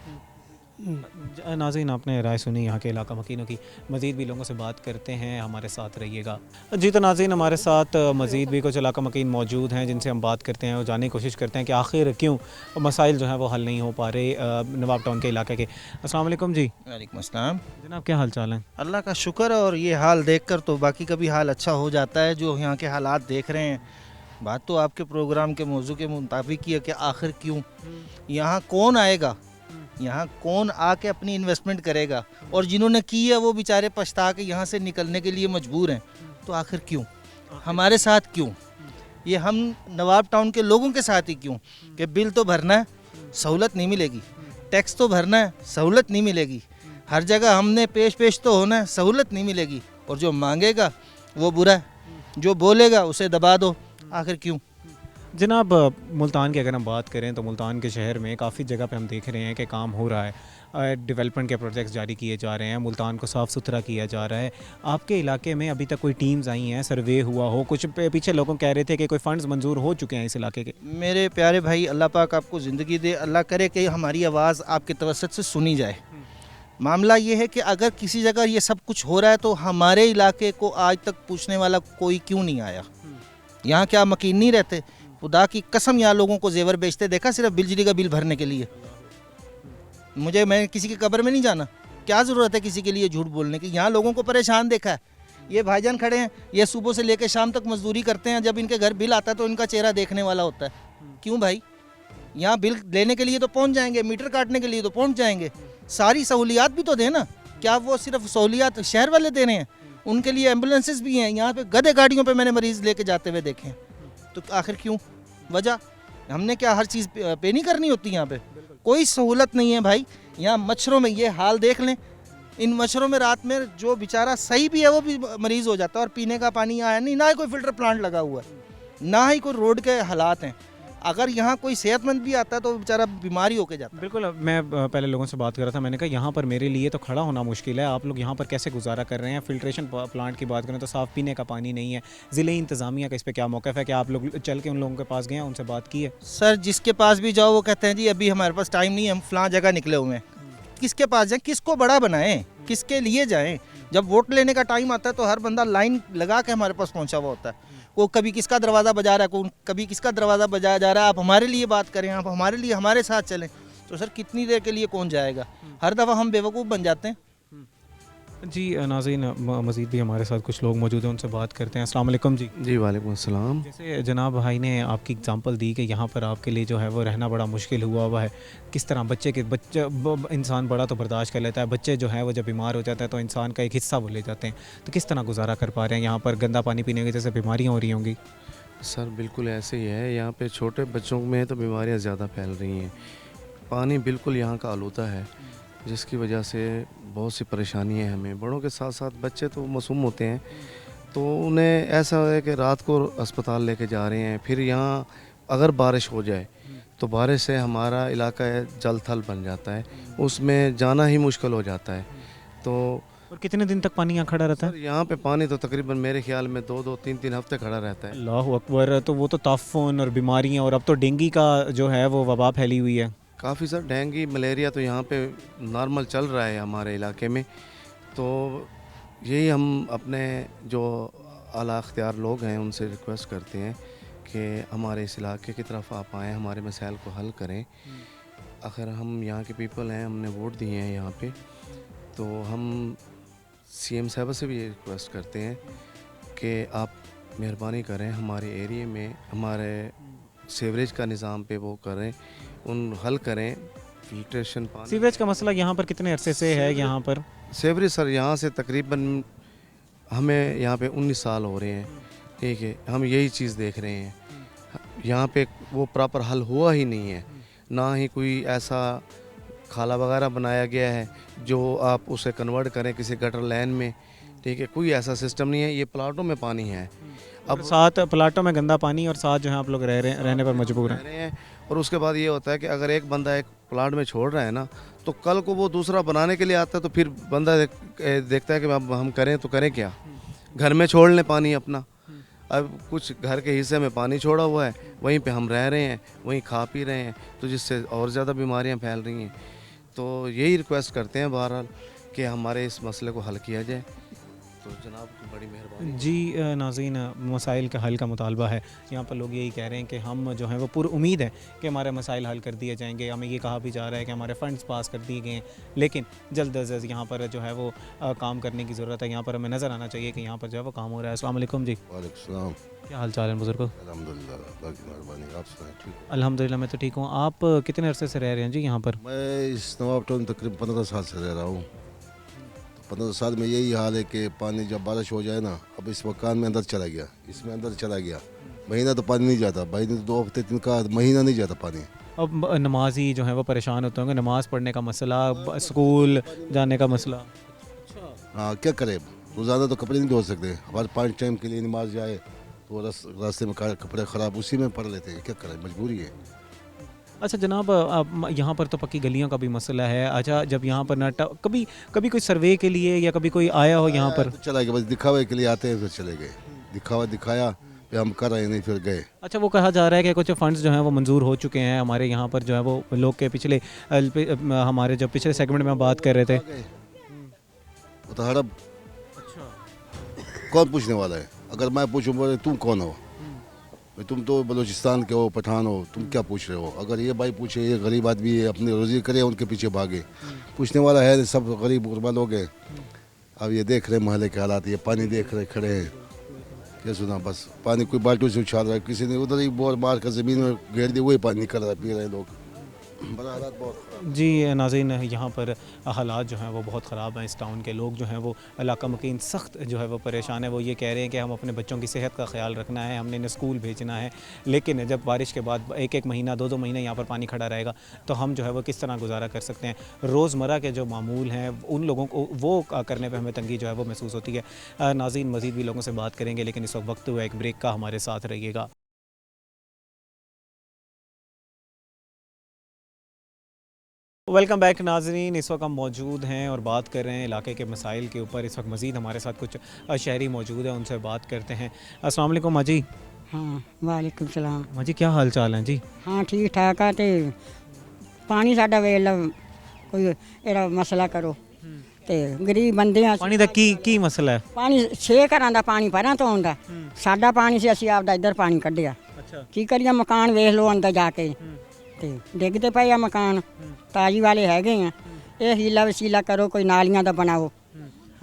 ناظرین آپ نے رائے سنی یہاں کے علاقہ مکینوں کی، مزید بھی لوگوں سے بات کرتے ہیں، ہمارے ساتھ رہیے گا. جی تو ناظرین ہمارے ساتھ مزید بھی کچھ علاقہ مکین موجود ہیں جن سے ہم بات کرتے ہیں اور جاننے کی کوشش کرتے ہیں کہ آخر کیوں مسائل جو ہیں وہ حل نہیں ہو پا رہے نواب ٹاؤن کے علاقے کے. السلام علیکم جی. وعلیکم السلام. جناب کیا حال چال ہیں؟ اللہ کا شکر ہے، اور یہ حال دیکھ کر تو باقی کا بھی حال اچھا ہو جاتا ہے جو یہاں کے حالات دیکھ رہے ہیں. بات تو آپ کے پروگرام کے موضوع کے مطابق ہی ہے کہ آخر کیوں، یہاں کون آئے گا، یہاں کون آ کے اپنی انویسٹمنٹ کرے گا، اور جنہوں نے کی ہے وہ بیچارے پچھتا کے یہاں سے نکلنے کے لیے مجبور ہیں. تو آخر کیوں ہمارے ساتھ، کیوں یہ ہم نواب ٹاؤن کے لوگوں کے ساتھ ہی کیوں کہ بل تو بھرنا ہے، سہولت نہیں ملے گی، ٹیکس تو بھرنا ہے، سہولت نہیں ملے گی، ہر جگہ ہم نے پیش تو ہونا ہے، سہولت نہیں ملے گی، اور جو مانگے گا وہ برا ہے، جو بولے گا اسے دبا دو. آخر کیوں؟ جناب ملتان کی اگر ہم بات کریں تو ملتان کے شہر میں کافی جگہ پہ ہم دیکھ رہے ہیں کہ کام ہو رہا ہے، ڈیولپمنٹ کے پروجیکٹس جاری کیے جا رہے ہیں، ملتان کو صاف ستھرا کیا جا رہا ہے. آپ کے علاقے میں ابھی تک کوئی ٹیمز آئی ہیں، سروے ہوا ہو؟ کچھ پیچھے لوگوں کہہ رہے تھے کہ کوئی فنڈز منظور ہو چکے ہیں اس علاقے کے. میرے پیارے بھائی، اللہ پاک آپ کو زندگی دے، اللہ کرے کہ ہماری آواز آپ کے توسط سے سنی جائے. معاملہ یہ ہے کہ اگر کسی جگہ یہ سب کچھ ہو رہا ہے تو ہمارے علاقے کو آج تک پوچھنے والا کوئی کیوں نہیں آیا. یہاں کیا مکین نہیں رہتے؟ خدا کی قسم یہاں لوگوں کو زیور بیچتے دیکھا صرف بجلی کا بل بھرنے کے لیے. میں کسی کی قبر میں نہیں جانا، کیا ضرورت ہے کسی کے لیے جھوٹ بولنے کی. یہاں لوگوں کو پریشان دیکھا ہے. یہ بھائی جان کھڑے ہیں، یہ صبح سے لے کے شام تک مزدوری کرتے ہیں، جب ان کے گھر بل آتا ہے تو ان کا چہرہ دیکھنے والا ہوتا ہے. کیوں بھائی؟ یہاں بل لینے کے لیے تو پہنچ جائیں گے، میٹر کاٹنے کے لیے تو پہنچ جائیں گے، ساری سہولیات بھی تو دیں نا. کیا وہ صرف سہولیات شہر والے دے رہے ہیں؟ ان کے لیے ایمبولینسز بھی ہیں. یہاں پہ گدھے گاڑیوں پہ میں نے مریض لے کے جاتے ہوئے دیکھے ہیں. تو آخر کیوں؟ وجہ ہم نے کیا ہر چیز پے نہیں کرنی ہوتی؟ یہاں پہ کوئی سہولت نہیں ہے بھائی. یہاں مچھروں میں یہ حال دیکھ لیں، ان مچھروں میں رات میں جو بیچارہ صحیح بھی ہے وہ بھی مریض ہو جاتا ہے، اور پینے کا پانی آیا نہیں، نہ ہی کوئی فلٹر پلانٹ لگا ہوا ہے، نہ ہی کوئی روڈ کے حالات ہیں. اگر یہاں کوئی صحت مند بھی آتا ہے تو بیچارہ بیماری ہو کے جاتا ہے. بالکل. میں پہلے لوگوں سے بات کر رہا تھا، میں نے کہا یہاں پر میرے لیے تو کھڑا ہونا مشکل ہے، آپ لوگ یہاں پر کیسے گزارا کر رہے ہیں؟ فلٹریشن پلانٹ کی بات کریں تو صاف پینے کا پانی نہیں ہے. ضلعی انتظامیہ کا اس پہ کیا موقف ہے کہ آپ لوگ چل کے ان لوگوں کے پاس گئے ہیں، ان سے بات کی ہے؟ سر جس کے پاس بھی جاؤ وہ کہتے ہیں جی ابھی ہمارے پاس ٹائم نہیں ہے، ہم فلاں جگہ نکلے ہوئے ہیں. کس کے پاس جائیں؟ کس کو بڑا بنائیں؟ کس کے لیے جائیں؟ جب ووٹ لینے کا ٹائم آتا ہے تو ہر بندہ لائن لگا کے ہمارے پاس پہنچا ہوا ہوتا ہے. وہ کبھی کس کا دروازہ بجا رہا ہے، کبھی کس کا دروازہ بجایا جا رہا ہے. آپ ہمارے لیے بات کریں، آپ ہمارے لیے ہمارے ساتھ چلیں. تو سر کتنی دیر کے لیے کون جائے گا؟ ہر دفعہ ہم بیوقوف بن جاتے ہیں. جی ناظرین مزید بھی ہمارے ساتھ کچھ لوگ موجود ہیں، ان سے بات کرتے ہیں. السلام علیکم جی. جی وعلیکم السلام. جیسے جناب بھائی نے آپ کی اگزامپل دی کہ یہاں پر آپ کے لیے جو ہے وہ رہنا بڑا مشکل ہوا ہے، کس طرح بچے انسان بڑا تو برداشت کر لیتا ہے، بچے جو ہیں وہ جب بیمار ہو جاتا ہے تو انسان کا ایک حصہ وہ لے جاتے ہیں، تو کس طرح گزارا کر پا رہے ہیں؟ یہاں پر گندا پانی پینے کی وجہ سے بیماریاں ہو رہی ہوں گی. سر بالکل ایسے ہی ہے، یہاں پہ چھوٹے بچوں میں تو بیماریاں زیادہ پھیل رہی ہیں. پانی بالکل یہاں کا آلودہ ہے، جس کی وجہ سے بہت سی پریشانی ہے ہمیں. بڑوں کے ساتھ ساتھ بچے تو معصوم ہوتے ہیں، تو انہیں ایسا ہے کہ رات کو اسپتال لے کے جا رہے ہیں. پھر یہاں اگر بارش ہو جائے تو بارش سے ہمارا علاقہ جل تھل بن جاتا ہے، اس میں جانا ہی مشکل ہو جاتا ہے. تو اور کتنے دن تک پانی یہاں کھڑا رہتا ہے؟ یہاں پہ پانی تو تقریباً میرے خیال میں 2-3 ہفتے کھڑا رہتا ہے. اللہ اکبر. تو وہ تو تعفن اور بیماریاں، اور اب تو ڈینگی کا جو ہے وہ وبا پھیلی ہوئی ہے. کافی سر ڈینگی ملیریا تو یہاں پہ نارمل چل رہا ہے ہمارے علاقے میں. تو یہی ہم اپنے جو اعلیٰ اختیار لوگ ہیں ان سے ریکویسٹ کرتے ہیں کہ ہمارے اس علاقے کی طرف آپ آئیں، ہمارے مسائل کو حل کریں. آخر ہم یہاں کے پیپل ہیں، ہم نے ووٹ دیے ہیں یہاں پہ، تو ہم سی ایم صاحبہ سے بھی یہ ریکویسٹ کرتے ہیں کہ آپ مہربانی کریں ہمارے ایریے میں، ہمارے सीवरेज का निज़ाम पे वो करें, उन हल करें फिल्ट्रेशन पानी। सीवरेज का मसला यहाँ पर कितने अरसे से है यहाँ पर? सीवरेज सर यहाँ से तकरीबन हमें यहाँ पे 19 साल हो रहे हैं, ठीक है, हम यही चीज़ देख रहे हैं। यहाँ पे वो प्रॉपर हल हुआ ही नहीं है, ना ही कोई ऐसा खाला वगैरह बनाया गया है जो आप उसे कन्वर्ट करें किसी गटर लाइन में, ठीक है, कोई ऐसा सिस्टम नहीं है। ये प्लाटों में पानी है, अब साथ प्लाटों में गंदा पानी और साथ जो है आप लोग रहने पर मजबूर रह हैं। रहे हैं। और उसके बाद ये होता है कि अगर एक बंदा एक प्लाट में छोड़ रहा है ना, तो कल को वो दूसरा बनाने के लिए आता है, तो फिर बंदा देखता है कि अब हम करें तो करें क्या, घर में छोड़ लें पानी अपना। अब कुछ घर के हिस्से में पानी छोड़ा हुआ है, वहीं पे हम रह रहे हैं, वहीं खा पी रहे हैं, तो जिससे और ज़्यादा बीमारियां फैल रही हैं। तो यही रिक्वेस्ट करते हैं बहरहाल कि हमारे इस मसले को हल किया जाए, तो जनाब की बड़ी मेहरबानी। जी नाज़रीन, मसाइल का हल का मुतालबा है। यहाँ पर लोग यही कह रहे हैं कि हम जो है वो पूरी उम्मीद है कि हमारे मसाइल हल कर दिए जाएंगे। हमें ये कहा भी जा रहा है कि हमारे फ़ंड्स पास कर दिए गए हैं, लेकिन जल्द अज जल्द यहाँ पर जो है वो काम करने की ज़रूरत है। यहाँ पर हमें नज़र आना चाहिए कि यहाँ पर जो है वो काम हो रहा है। अस्सलाम वालेकुम जी। वालेकुम, क्या हाल चाल है बुज़ुर्ग? अल्हम्दुलिल्लाह, अल्लाह की मेहरबानी। आप सुनाएं? ठीक। अल्हम्दुलिल्लाह, मैं तो ठीक हूँ। आप कितने अरसे से रह रहे हैं जी यहाँ पर? मैं इस नवाब टाउन तकरीबन 15 साल से रह रहा हूँ। तो 15 साल में यही हाल है कि पानी जब बारिश हो जाए ना, अब इस मकान में अंदर चला गया, इसमें अंदर चला गया, महीना तो पानी नहीं जाता, महीने तो 2 हफ्ते 3 का महीना नहीं जाता पानी। अब नमाजी जो है वो परेशान होते होंगे, नमाज़ पढ़ने का मसला, स्कूल जाने का मसला। हाँ, क्या करें, रोज़ाना तो कपड़े नहीं धो सकते, हमारे 5 टाइम के लिए नमाज जाए तो रास्ते में कपड़े ख़राब उसी में पड़ लेते हैं, क्या करें, मजबूरी है। अच्छा जनाब, यहाँ पर तो पक्की गलियों का भी मसला है। अच्छा, जब यहाँ पर ना कभी कभी कोई सर्वे के लिए या कभी कोई आया हो यहाँ पर? तो चला गया, बस दिखावे के लिए आते हैं, फिर चले गए, दिखावा दिखाया, फिर हम कर रहे नहीं, फिर गए। अच्छा, वो कहा जा रहा है कि कुछ फंड्स जो हैं वो मंजूर हो चुके हैं हमारे यहाँ पर, जो है वो लोग के पिछले हमारे जो पिछले सेगमेंट में बात कर रहे थे। वो तो हड़प, कौन पूछने वाला है? अगर मैं पूछूँ बोले तुम कौन हो, तुम तो बलूचिस्तान के हो, पठान हो, तुम क्या पूछ रहे हो? अगर ये भाई पूछे, ये गरीब आदमी है, अपनी रोजी करे, उनके पीछे भागे, पूछने वाला है, सब गरीब गुरबा लोग हैं। अब ये देख रहे महल के हालात, ये पानी देख रहे खड़े हैं, क्या सुना, बस पानी कोई बाल्टी से उछाल रहा है, किसी ने उधर ही बोर मार कर ज़मीन में घेर दी, वही पानी निकल रहा है, पी रहे हैं लोग। बड़ा हालात बहुत। जी नाज़रीन, यहाँ पर हालात जो हैं वो बहुत ख़राब हैं। इस टाउन के लोग जो हैं वो इलाका मकीन सख्त जो है वो परेशान है। वो ये कह रहे हैं कि हम अपने बच्चों की सेहत का ख्याल रखना है, हमने इन्हें स्कूल भेजना है, लेकिन जब बारिश के बाद एक महीना 2 महीने यहाँ पर पानी खड़ा रहेगा तो हम जो है वो किस तरह गुजारा कर सकते हैं। रोज़मर्रा के जो मामूल हैं उन लोगों को वो करने पर हमें तंगी जो है वो महसूस होती है। नाज़रीन, मज़ीद भी लोगों से बात करेंगे, लेकिन इस वक्त हुआ एक ब्रेक का, हमारे साथ रहिएगा। वेलकम बैक नाजरीन, इस वक्त हम मौजूद हैं और बात कर रहे हैं इलाके के मसाइल के ऊपर। इस वक्त मज़ीद हमारे साथ कुछ शहरी मौजूद हैं, उनसे बात करते हैं। अस्सलाम वालेकुम माँ जी। हाँ, वालेकुम सलाम। माँ जी, क्या हाल चाल हैं जी? हाँ, ठीक ठाक है। तो पानी साडा वेला कोई एड़ा मसला करो, ते गरीब बंदे आ। पानी दा की मसला है? पानी 6 घरां दा पानी परां तो आउंदा, साडा पानी से ਅਸੀਂ ਆਪਦਾ ਇੱਧਰ ਪਾਣੀ ਕੱਢਿਆ। अच्छा, ਕੀ ਕਰੀਏ, ਮਕਾਨ ਵੇਖ ਲਓ ਅੰਦਰ ਜਾ ਕੇ, ਤੇ ਡਿੱਗਦੇ ਪਏ ਆ ਮਕਾਨ, ਤਾਜੀ ਵਾਲੇ ਹੈਗੇ ਆ। ਇਹ ਹੀਲਾ ਵਸੀਲਾ ਕਰੋ, ਕੋਈ ਨਾਲੀਆਂ ਦਾ ਬਣਾਓ।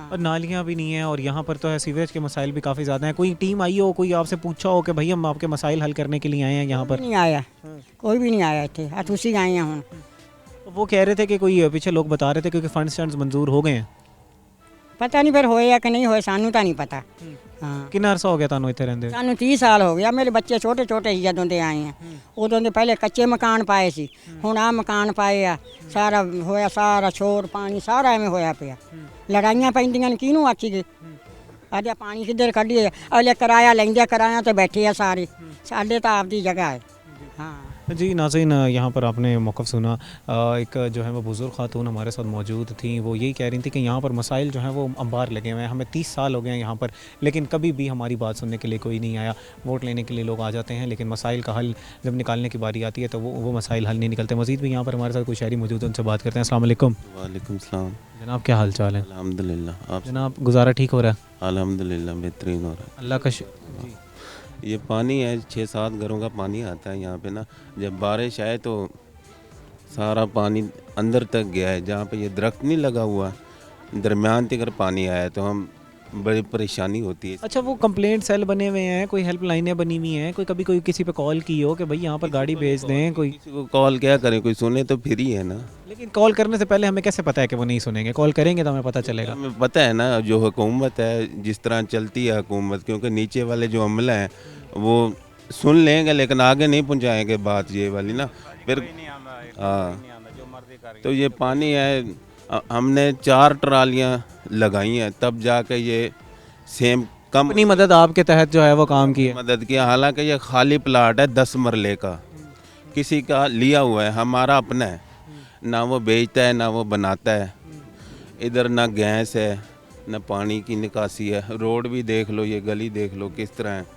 और नालियाँ भी नहीं हैं, और यहाँ पर तो है सीवरेज के मसाइल भी काफ़ी ज़्यादा हैं। कोई टीम आई हो, कोई आपसे पूछा हो कि भाई हम आपके मसाइल हल करने के लिए आए हैं यहाँ पर? नहीं आया, कोई भी नहीं आया ਇੱਥੇ। ਆ ਤੁਸੀਂ ਆਏ ਆ ਹੁਣ। वो कह रहे थे कि कोई पीछे लोग बता रहे थे क्योंकि फंड्स मंजूर हो गए हैं। ਪਤਾ ਨਹੀਂ ਫਿਰ ਹੋਏ ਆ ਕਿ ਨਹੀਂ ਹੋਏ, ਸਾਨੂੰ ਤਾਂ ਨਹੀਂ ਪਤਾ। ਹਾਂ, कितना अरसा हो गया थानू इतने रहंदे? ਸਾਨੂੰ 30 ਸਾਲ ਹੋ ਗਿਆ। ਮੇਰੇ ਬੱਚੇ ਛੋਟੇ ਛੋਟੇ ਸੀ ਜਦੋਂ ਦੇ ਆਏ ਆ। ਉਦੋਂ ਦੇ ਪਹਿਲੇ ਕੱਚੇ ਮਕਾਨ ਪਾਏ ਸੀ, ਹੁਣ ਆ ਮਕਾਨ ਪਾਏ ਆ। ਸਾਰਾ ਹੋਇਆ, ਸਾਰਾ ਸ਼ੋਰ ਪਾਣੀ ਸਾਰਾ ਐਵੇਂ ਹੋਇਆ ਪਿਆ। ਲੜਾਈਆਂ ਪੈਂਦੀਆਂ ਨੇ, ਕਿਹਨੂੰ ਆਖੀਏ? ਅੱਜ ਪਾਣੀ ਕਿੱਧਰ ਕੱਢੀਏ? ਅਗਲੇ ਕਿਰਾਇਆ ਲੈਂਦੇ ਆ, ਕਿਰਾਇਆ ਤੇ ਬੈਠੇ ਆ ਸਾਰੇ। ਸਾਡੇ ਤਾਂ ਆਪਦੀ ਜਗ੍ਹਾ ਹੈ। ਹਾਂ जी नाज़रीन, यहाँ पर आपने मौक़िफ़ सुना। एक जो है वो बुज़ुर्ग ख़ातून हमारे साथ मौजूद थी, वो यही कह रही थी कि यहाँ पर मसाइल जो हैं वो अंबार लगे हुए हैं। हमें 30 साल हो गए हैं यहाँ पर, लेकिन कभी भी हमारी बात सुनने के लिए कोई नहीं आया। वोट लेने के लिए लोग आ जाते हैं, लेकिन मसाइल का हल जब निकालने की बारी आती है तो वो मसाइल हल नहीं निकलते। मज़ीद भी यहाँ पर हमारे साथ कोई शहरी मौजूद है, उनसे बात करते हैं। अस्सलाम वालेकुम। वालेकुम सलाम। जनाब, क्या हाल चाल है? अल्हम्दुलिल्लाह। आप जनाब, गुजारा ठीक हो रहा है? अल्हम्दुलिल्लाह बेहतरीन हो रहा है। अल्लाह का ये पानी है, 6-7 घरों का पानी आता है यहाँ पे ना। जब बारिश आए तो सारा पानी अंदर तक गया है। जहाँ पे ये दरख्त नहीं लगा हुआ, दरमियान तक अगर पानी आया तो हम बड़ी परेशानी होती है। अच्छा, वो कंप्लेंट सेल बने हुए हैं, कोई हेल्प लाइनें बनी हुई हैं, कोई कभी कोई किसी पे कॉल की हो कि भाई यहाँ पर गाड़ी भेज दें? कोई किसी को कॉल क्या करें, कोई सुने तो फिर ही है ना। लेकिन कॉल करने से पहले हमें कैसे पता है कि वो नहीं सुनेंगे? कॉल करेंगे तो हमें पता चलेगा। हमें पता है ना जो हुकूमत है, जिस तरह चलती है हुकूमत, क्योंकि नीचे वाले जो अमला हैं वो सुन लेंगे लेकिन आगे नहीं पहुँचाएंगे बात ये वाली ना। फिर हाँ, तो ये पानी है, हमने 4 ट्रालियाँ लगाई हैं तब जाके ये सेम कम अपनी मदद आपके तहत जो है वो काम की है। मदद किया। हालांकि ये खाली प्लाट है 10 मरले का, किसी का लिया हुआ है, हमारा अपना है। ना वो बेचता है ना वो बनाता है। इधर ना गैस है ना पानी की निकासी है। रोड भी देख लो, ये गली देख लो किस तरह है।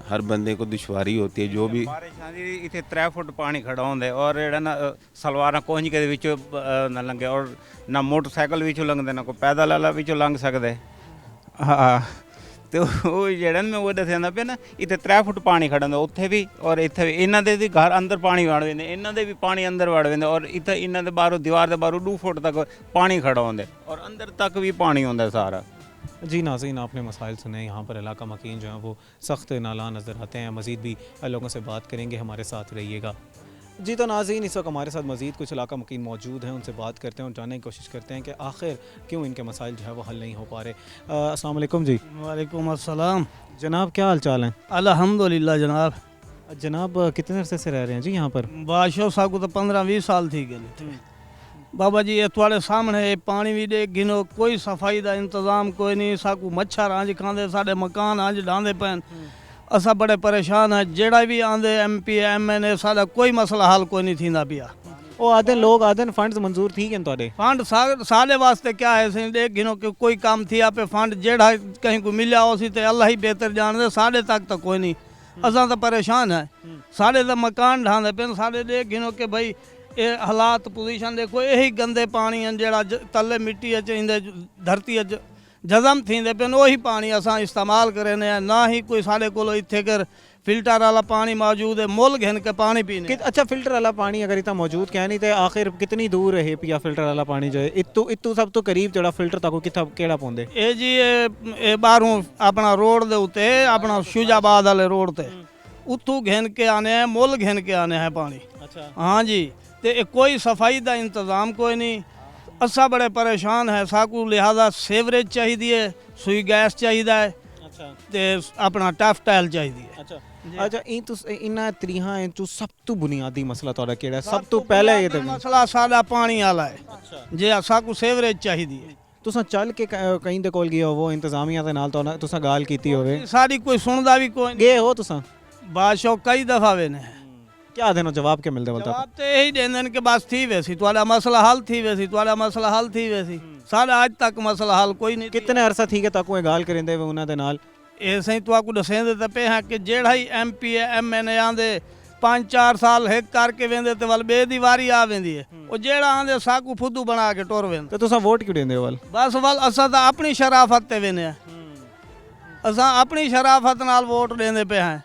हर बंदे को दुश्वारी होती है जो भी। इतने 3 फुट पानी खड़ा होंगे और ਜਿਹੜਾ ਨਾ ਸਲਵਾਰਾਂ ਕੋਹਂਜ ਕੇ ਵਿੱਚੋਂ ਨਾ ਲੰਘੇ ਔਰ ਨਾ ਮੋਟਰਸਾਈਕਲ ਵਿੱਚੋਂ ਲੰਘਦੇ ਨਾ ਕੋਈ ਪੈਦਲ ਵਾਲਾ ਵਿੱਚੋਂ ਲੰਘ ਸਕਦੇ। ਹਾਂ ਤੇ ਉਹ ਜਿਹੜਾ ਮੈਂ ਉਹ ਦੱਸਿਆ ਪਿਆ ਨਾ ਇੱਥੇ 3 ਫੁੱਟ ਪਾਣੀ ਖੜਾ ਹੁੰਦਾ ਉੱਥੇ ਵੀ ਔਰ ਇੱਥੇ ਵੀ। ਇਹਨਾਂ ਦੇ ਵੀ ਘਰ ਅੰਦਰ ਪਾਣੀ ਵੜ ਜਾਂਦੇ, ਇਹਨਾਂ ਦੇ ਵੀ ਪਾਣੀ ਅੰਦਰ ਵੜ ਜਾਂਦੇ ਔਰ ਇੱਥੇ ਇਹਨਾਂ ਦੇ ਬਾਹਰੋਂ ਦੀਵਾਰ ਦੇ ਬਾਹਰੋਂ 2 ਫੁੱਟ ਤੱਕ ਪਾਣੀ ਖੜਾ ਹੁੰਦਾ ਔਰ ਅੰਦਰ ਤੱਕ ਵੀ ਪਾਣੀ ਹੁੰਦਾ ਸਾਰਾ। जी नाज़रीन, आपने मसाइल सुने। यहाँ पर इलाका मकीन जो है वो सख्त नाला नज़र आते हैं। मज़ीद भी लोगों से बात करेंगे, हमारे साथ रहिएगा। जी तो नाज़रीन, इस वक्त हमारे साथ मज़ीद कुछ इलाका मकीन मौजूद हैं, उनसे बात करते हैं और जानने की कोशिश करते हैं कि आखिर क्यों इनके मसाइल जो है वो हल नहीं हो पा रहे। अस्सलाम वालेकुम जी। वालेकुम अस्सलाम। जनाब क्या हाल चाल हैं? अल्हम्दुलिल्लाह जनाब। जनाब कितने अरसे से रह रहे हैं जी यहाँ पर? बादशाह साहब को तो 15-20 साल थी गए बाबा जी। ये थोड़े सामने पानी भी दे गिनो, कोई सफाई का इंतजाम कोई नहीं। साकू मच्छर आंज खाते, साढ़े मकान आंज डांदे पैन। असा बड़े परेशान है। जेड़ा भी आंदे MP MN साਡਾ कोई मसला हल कोई नहीं थींदा पिया। ਉਹ ਆਦਨ ਲੋਕ ਆਦਨ ਫੰਡਸ ਮਨਜ਼ੂਰ ਠੀਕ हैं ਤੁਹਾਡੇ? फंड साढ़े वास्ते क्या है सी देख गिनो कि कोई काम थी पे फंड जेड़ा कहीं को मिलिया हो सी तो अल्लाह ही बेहतर जानते। साढ़े तक तो कोई नहीं। असा तो परेशान है। साढ़े तो मकान ढांदे पे, साढ़े देख गिनो कि भाई ये हालात पोजीशन देखो, यही गंदे पानी हैं जेड़ा तले मिट्टी इंदे धरती जज़म थींदे पे, वही पानी असां इस्तेमाल करे ने। ना ही कोई साढ़े को इत्थे कर फिल्टर वाला पानी मौजूद है, मुल घिन के पानी पीने। अच्छा, फिल्टर वाला पानी अगर इतना मौजूद क्या नहीं तो आखिर कितनी दूर है पिया फिल्टर वाला पानी जो है? इतू सब तो करीब जड़ा फिल्टर तक कितना केड़ा पौंदे? ये जी ये बाहरों अपना रोड दे उत्ते, अपना शुजाबाद वाले रोड ते उतू घिन के आने हैं, मुल घिन के आने हैं पानी। अच्छा हाँ जी। तो कोई सफाई का इंतज़ाम कोई नहीं। असा बड़े परेशान है। साकू लिहाजा सीवरेज चाहिए, सुई गैस चाहिए है, अच्छा ते अपना टफ टाइल चाहिए। अच्छा अच्छा, इन्हां त्रीहां चों सब तो बुनियादी मसला तुहाडा केड़ा है? सब तो पहले ये मसला साडा पानी वाला है। जे साकू सीवरेज चाहिए। तुसां चल के कहीं दे कोल गए हो इंतजामिया दे नाल तुसां गाल कीती होवे? साडी कोई सुनदा भी कोई गए हो तुसां? बादशाह कई दफा वे ने। क्या देनो जवाब के मिलदे बोलता? जवाब तो यही देंदे कि बस थी वैसी तुहाडा मसला हल थी वैसी, तुहाडा मसला हल थी वैसी। साडा आज तक मसला हल कोई नहीं। कितने अरसा थी के तक कोई गाल करेंदे वे उन्हां दे नाल? ऐसे ही तुआकू दसेंदे ते पे हैं कि जेड़ा ही MP MN आंदे 5-4 साल हेक करके वेंदे ते वल बे दी वारी आ वेंदी है। ओ जेड़ा आंदे साकू फुद्दू बना के टुर वेंदे। ते तुसां वोट क्यों देंदे हो वल? बस वल असां तां अपनी शराफत ते वेने असां अपनी शराफत नाल वोट देंदे पे हैं।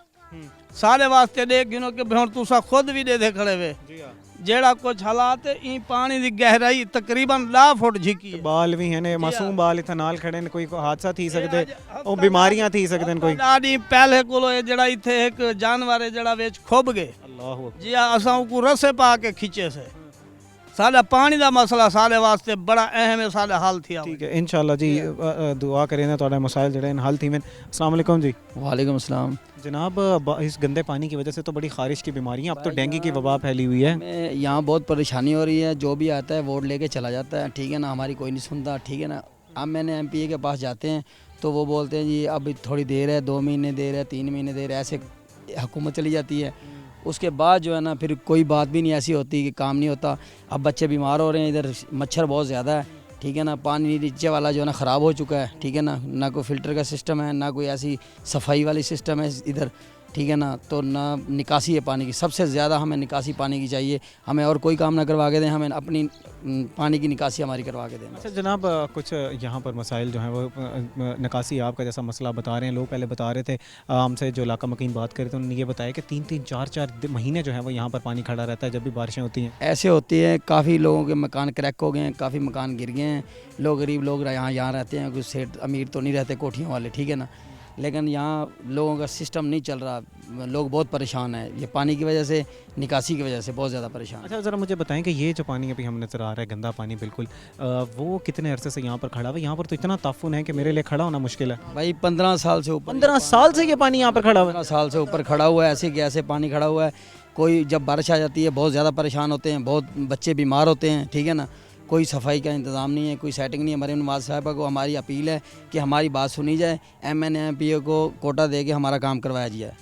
सारे वास्ते देख गिनो कि हुण तुसां खुद भी दे खड़े वे जेड़ा कुछ हालात ई पानी दी गहराई तकरीबन 10 फुट झिकी है। बाल भी हैं ने मासूम बाल इतना नाल खड़े ने, कोई हादसा थी सकदे, ओ बीमारियां थी सकदे कोई। आडी पहले कोलो जेड़ा इथे एक जानवर है जेड़ा विच खुब गए। अल्लाह जी असां को रस्से पा के खींचे से। साडा पानी दा मसला साडे वास्ते बड़ा अहम है, साडा हल थी। ठीक है इंशाल्लाह जी, दुआ करें ना तुहाडे मसाइल जेड़े हल थी। अस्सलाम वालेकुम जी। वालेकुम अस्सलाम। जनाब इस गंदे पानी की वजह से तो बड़ी खारिश की बीमारियां, अब तो डेंगू की वबा फैली हुई है। यहाँ बहुत परेशानी हो रही है। जो भी आता है वोट लेके चला जाता है, ठीक है ना, हमारी कोई नहीं सुनता, ठीक है ना। अब मैंने MPA के पास जाते हैं तो वो बोलते हैं जी अब थोड़ी देर है, 2 महीने देर है, 3 महीने देर है, ऐसे हुकूमत चली जाती है। उसके बाद जो है ना फिर कोई बात भी नहीं ऐसी होती कि काम नहीं होता। अब बच्चे बीमार हो रहे हैं, इधर मच्छर बहुत ज़्यादा है, ठीक है ना। पानी नीचे वाला जो है ना ख़राब हो चुका है, ठीक है ना। ना कोई फ़िल्टर का सिस्टम है, ना कोई ऐसी सफाई वाली सिस्टम है। इधर ठीक है ना, तो ना निकासी है पानी की, सबसे ज़्यादा हमें निकासी पानी की चाहिए। हमें और कोई काम ना करवा के दें, हमें अपनी पानी की निकासी हमारी करवा के दें। अच्छा जनाब, कुछ यहाँ पर मसाइल जो हैं वो निकासी आपका जैसा मसला बता रहे हैं, लोग पहले बता रहे थे हमसे जो इलाका मकीन बात करे थे उन्होंने ये बताया कि 3-3 4-4 महीने जो है वो यहाँ पर पानी खड़ा रहता है जब भी बारिशें होती हैं। ऐसे होती है, काफ़ी लोगों के मकान क्रैक हो गए हैं, काफ़ी मकान गिर गए हैं, लोग गरीब लोग यहाँ रहते हैं, कुछ सेठ अमीर तो नहीं रहते कोठियों वाले, ठीक है ना, लेकिन यहाँ लोगों का सिस्टम नहीं चल रहा, लोग बहुत परेशान हैं, ये पानी की वजह से, निकासी की वजह से बहुत ज़्यादा परेशान। अच्छा ज़रा मुझे बताएं कि ये जो पानी अभी हमें नज़र आ रहा है गंदा पानी बिल्कुल, वो कितने अरसे से यहाँ पर खड़ा हुआ है? यहाँ पर तो इतना ताफुन है कि मेरे लिए खड़ा होना मुश्किल है भाई। 15 साल से ऊपर, 15 साल से ये पानी यहाँ पर खड़ा हुआ है? 15 साल से ऊपर खड़ा हुआ है, ऐसे कैसे पानी खड़ा हुआ है। कोई जब बारिश आ जाती है बहुत ज़्यादा परेशान होते हैं, बहुत बच्चे बीमार होते हैं, ठीक है ना, कोई सफाई का इंतज़ाम नहीं है, कोई सेटिंग नहीं है। मरीम नवाज़ साहिबा को हमारी अपील है कि हमारी बात सुनी जाए, MNMPA को कोटा दे के हमारा काम करवाया जाए।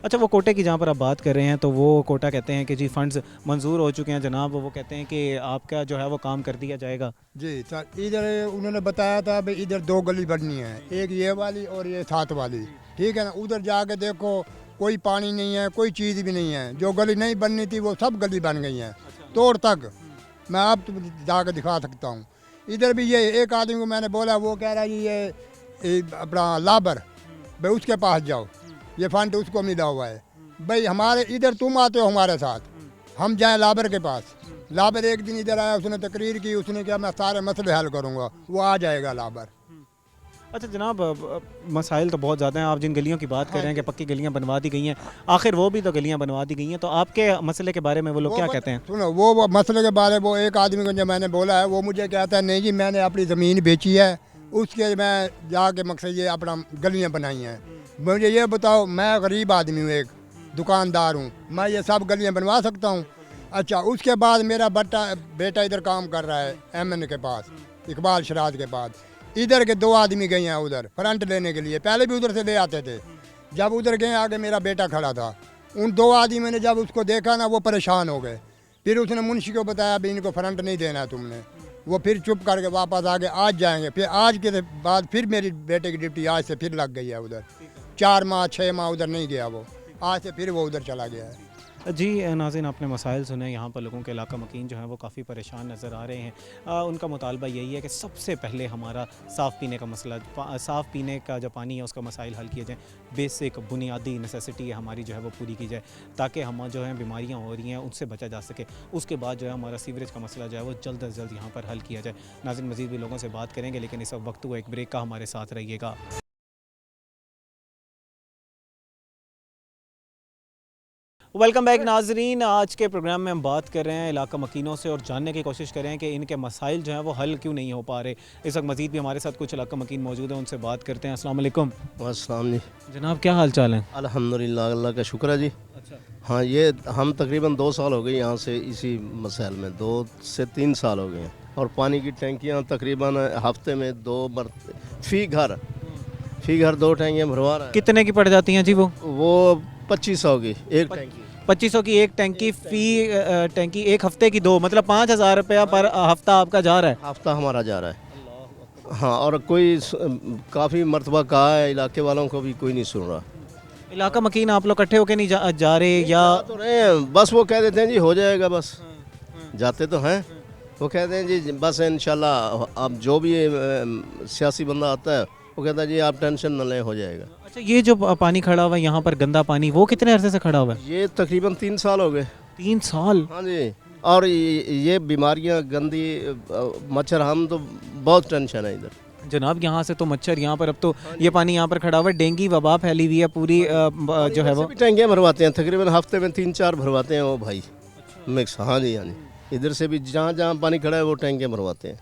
अच्छा वो कोटे की जहाँ पर आप बात कर रहे हैं तो वो कोटा कहते हैं कि जी फंड्स मंजूर हो चुके हैं जनाब, वो कहते हैं कि आपका जो है वो काम कर दिया जाएगा। जी सर, इधर उन्होंने बताया था भाई इधर 2 गली बननी है, एक ये वाली और ये साथ वाली, ठीक है ना। उधर जाके देखो कोई पानी नहीं है, कोई चीज़ भी नहीं है, जो गली नहीं बननी थी वो सब गली बन गई हैं तोड़ तक। मैं आप तो जाकर दिखा सकता हूँ। इधर भी ये एक आदमी को मैंने बोला, वो कह रहा है ये अपना लाबर, भाई उसके पास जाओ, ये फंड उसको मिला हुआ है। भाई हमारे इधर तुम आते हो हमारे साथ, हम जाएं लाबर के पास। लाबर एक दिन इधर आया, उसने तकरीर की, उसने कहा मैं सारे मसले हल करूँगा, वो आ जाएगा लाबर। अच्छा जनाब, मसाइल तो बहुत ज़्यादा हैं। आप जिन गलियों की बात कर रहे हैं कि पक्की गलियां बनवा दी गई हैं, आखिर वो भी तो गलियां बनवा दी गई हैं, तो आपके मसले के बारे में वो लोग क्या कहते हैं? सुनो, वो मसले के बारे में वो एक आदमी को जो मैंने बोला है, वो मुझे कहता है नहीं जी मैंने अपनी ज़मीन बेची है, उसके मैं जाके मकसद ये अपना गलियाँ बनाई हैं। मुझे ये बताओ, मैं गरीब आदमी हूँ, एक दुकानदार हूँ, मैं ये सब गलियाँ बनवा सकता हूँ? अच्छा, उसके बाद मेरा बेटा इधर काम कर रहा है MN के पास, इकबाल शराद के पास। इधर के 2 आदमी गए हैं उधर फ्रंट लेने के लिए, पहले भी उधर से ले आते थे। जब उधर गए आगे मेरा बेटा खड़ा था, उन 2 आदमी ने जब उसको देखा ना वो परेशान हो गए। फिर उसने मुंशी को बताया भी इनको फ्रंट नहीं देना है तुमने, वो फिर चुप करके वापस आ गए, आज जाएंगे। फिर आज के बाद फिर मेरी बेटे की ड्यूटी आज से फिर लग गई है उधर, 4 माह 6 माह उधर नहीं गया वो, आज से फिर वो उधर चला गया है। जी नाज़रीन, आपने मसाइल सुने, यहाँ पर लोगों के इलाका मकीन जो है वो काफ़ी परेशान नज़र आ रहे हैं। उनका मुतालबा यही है कि सबसे पहले हमारा साफ़ पीने का मसला, साफ़ पीने का जो पानी है उसका मसाइल हल किए जाएँ। बेसिक बुनियादी नेसेसिटी है हमारी जो है वो पूरी की जाए, ताकि हम जो है बीमारियाँ हो रही हैं उनसे बचा जा सके। उसके बाद जो है हमारा सीवरेज का मसला जो है वो जल्द अज जल्द यहाँ पर हल किया जाए। नाज़रीन, मज़ीद भी लोगों से बात करेंगे, लेकिन इस वक्त वो एक ब्रेक का हमारे साथ रहिएगा। वेलकम बैक नाजरीन, आज के प्रोग्राम में हम बात कर रहे हैं इलाका मकीनों से और जानने की कोशिश कर रहे हैं कि इनके मसाइल जो हैं वो हल क्यों नहीं हो पा रहे। इस वक्त मजीद भी हमारे साथ कुछ इलाका मकीन मौजूद हैं, उनसे बात करते हैं। अस्सलाम वालेकुम। अस्सलाम जी जनाब, क्या हाल चाल है? अल्हम्दुलिल्लाह, अल्लाह का शुक्र है जी। अच्छा, हाँ, ये हम तकरीबन 2 साल हो गए यहाँ से इसी मसाइल में, 2 से 3 साल हो गए हैं। और पानी की टैंकियाँ तकरीबन हफ्ते में 2 बार फी घर 2 टैंकियाँ भरवा रहा है। कितने की पड़ जाती हैं जी? वो 2500 की एक टैंकी, 2500 की एक टैंकी, फी टैंकी एक हफ्ते की 2, मतलब 5000 रुपया पर हफ्ता आपका जा रहा है? हफ्ता हमारा जा रहा है। हाँ, और कोई काफ़ी मरतबा कहा है इलाके वालों को भी, कोई नहीं सुन रहा। इलाका मकीन आप लोग इकट्ठे होकर नहीं जा रहे या तो रहे हैं, बस वो कह देते हैं जी हो जाएगा, बस जाते तो हैं, वो कहते हैं जी बस इंशाल्लाह। अब जो भी सियासी बंदा आता है वो कहता है जी आप टेंशन न लें, हो जाएगा। अच्छा, ये जो पानी खड़ा हुआ है यहाँ पर गंदा पानी, वो कितने अरसे से खड़ा हुआ है? ये तकरीबन 3 साल हो गए। 3 साल? हाँ जी। और ये बीमारियाँ गंदी, मच्छर, हम तो बहुत टेंशन है इधर जनाब। यहाँ से तो मच्छर, यहाँ पर अब तो ये पानी यहाँ पर खड़ा हुआ है, डेंगू वबा फैली हुई है पूरी जो है वो। टैंकियाँ भरवाते हैं तकरीबन हफ्ते में 3-4 भरवाते हैं वो भाई, मिक्स। हाँ जी, हाँ जी, इधर से भी जहाँ जहाँ पानी खड़ा है वो टैंकियाँ भरवाते हैं।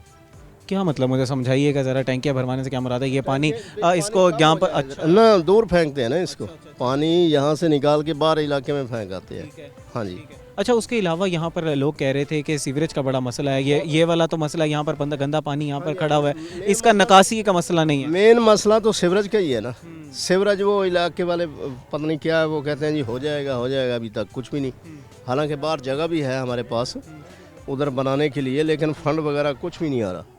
क्या मतलब, मुझे समझाइएगा ज़रा, टैंकियाँ भरवाने से क्या मुराद है? ये पानी इसको यहाँ पर अच्छा ना दूर फेंकते हैं ना इसको, पानी यहाँ से निकाल के बाहर इलाके में फेंक आते हैं। हाँ जी। अच्छा, उसके अलावा यहाँ पर लोग कह रहे थे कि सीवरेज का बड़ा मसला है, ये वाला तो मसला यहाँ पर गंदा पानी यहाँ पर खड़ा हुआ है, इसका निकासी का मसला नहीं है। मेन मसला तो सीवरेज का ही है ना। सीवरेज वो इलाके वाले पता नहीं क्या है, वो कहते हैं जी हो जाएगा हो जाएगा, अभी तक कुछ भी नहीं। हालांकि बाहर जगह भी है हमारे पास उधर बनाने के लिए, लेकिन फंड वगैरह कुछ भी नहीं आ रहा।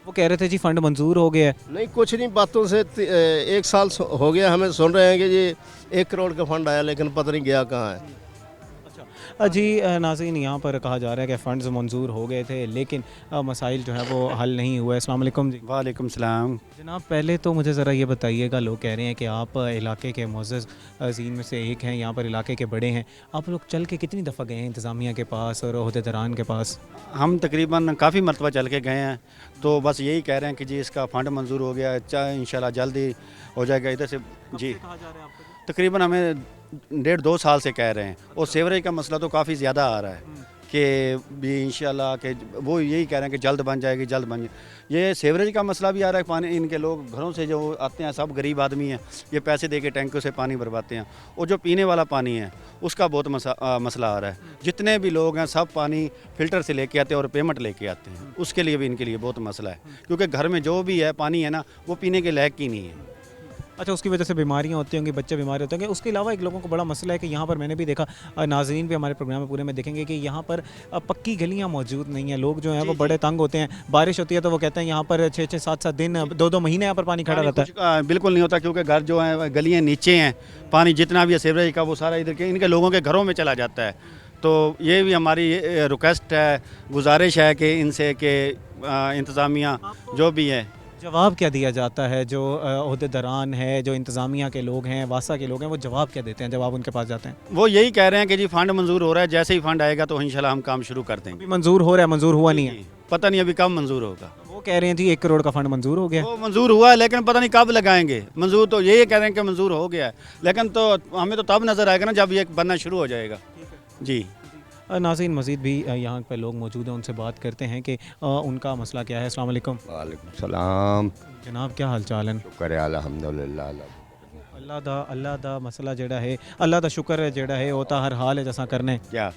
वो कह रहे थे जी फंड मंजूर हो गया है। नहीं, कुछ नहीं, बातों से 1 साल हो गया हमें सुन रहे हैं कि ये 1 करोड़ का फंड आया, लेकिन पता नहीं गया कहाँ है। जी नाज़रीन, यहाँ पर कहा जा रहा है कि फ़ंड्स मंजूर हो गए थे लेकिन मसाइल जो है वो हल नहीं हुआ है। अस्सलाम वालेकुम जी। वालेकुम सलाम। जनाब, पहले तो मुझे ज़रा ये बताइएगा, लोग कह रहे हैं कि आप इलाके के मुअज़्ज़ज़ अज़ीम में से एक हैं, यहाँ पर इलाके के बड़े हैं, आप लोग चल के कितनी दफ़ा गए हैं इंतज़ामिया के पास और ओहदेदारान के पास? हम तकरीबन काफ़ी मरतबा चल के गए हैं, तो बस यही कह रहे हैं कि जी इसका फ़ंड मंजूर हो गया है, चाहे इंशाल्लाह जल्दी हो जाएगा। इधर से जी तकरीबन हमें 1.5-2 साल से कह रहे हैं, और सेवरेज का मसला तो काफ़ी ज़्यादा आ रहा है कि भी इंशाल्लाह कि वो यही कह रहे हैं कि जल्द बन जाएगी, जल्द बन जाए। ये सेवरेज का मसला भी आ रहा है, पानी इनके लोग घरों से जो आते हैं सब गरीब आदमी हैं, ये पैसे दे के टैंकों से पानी भरवाते हैं, और जो पीने वाला पानी है उसका बहुत मसला आ रहा है। जितने भी लोग हैं सब पानी फ़िल्टर से लेके आते हैं और पेमेंट लेके आते हैं, उसके लिए भी इनके लिए बहुत मसला है, क्योंकि घर में जो भी है पानी है ना वो पीने के लायक ही नहीं है। अच्छा, उसकी वजह से बीमारियाँ होती होंगी, बच्चे बीमार होते होंगे। उसके अलावा एक लोगों को बड़ा मसला है कि यहाँ पर मैंने भी देखा, नाज़रीन भी हमारे प्रोग्राम में पूरे में देखेंगे कि यहाँ पर पक्की गलियाँ मौजूद नहीं हैं। लोग जो हैं वो बड़े तंग होते हैं, बारिश होती है तो वो कहते हैं यहाँ पर 6-6, 7-7 दिन, 2-2 महीने यहाँ पर पानी खड़ा रहता है। बिल्कुल नहीं होता, क्योंकि घर जो है गलियाँ नीचे हैं, पानी जितना भी है सेवरेज का वो सारा इधर के इनके लोगों के घरों में चला जाता है। तो ये भी हमारी रिक्वेस्ट है, गुजारिश है कि इनसे कि इंतज़ामिया जो भी है। जवाब क्या दिया जाता है? जो ओहदेदारान है, जो इंतज़ामिया के लोग हैं, वासा के लोग हैं, वो जवाब क्या देते हैं जब आप उनके पास जाते हैं? वो यही कह रहे हैं कि जी फ़ंड मंजूर हो रहा है, जैसे ही फ़ंड आएगा तो इंशाल्लाह हम काम शुरू कर देंगे। अभी मंजूर हो रहा है, मंजूर हुआ नहीं है? पता नहीं अभी कब मंजूर होगा। वो कह रहे हैं जी 1 करोड़ का फंड मंजूर हो गया। वो मंजूर हुआ है, लेकिन पता नहीं कब लगाएंगे। मंजूर तो यही कह रहे हैं कि मंजूर हो गया है, लेकिन तो हमें तो तब नज़र आएगा ना जब ये बनना शुरू हो जाएगा। जी नाज़रीन, मज़ीद भी यहाँ पर लोग मौजूद हैं, उनसे बात करते हैं कि उनका मसला क्या है। अस्सलाम वालेकुम। वालेकुम सलाम। जनाब, क्या हाल चाल है? शुक्र है अल्हम्दुलिल्लाह। अल्लाह दा मसला जेड़ा है, अल्लाह दा शुक्र जेड़ा है वो तो हर हाल है जैसा करने। क्या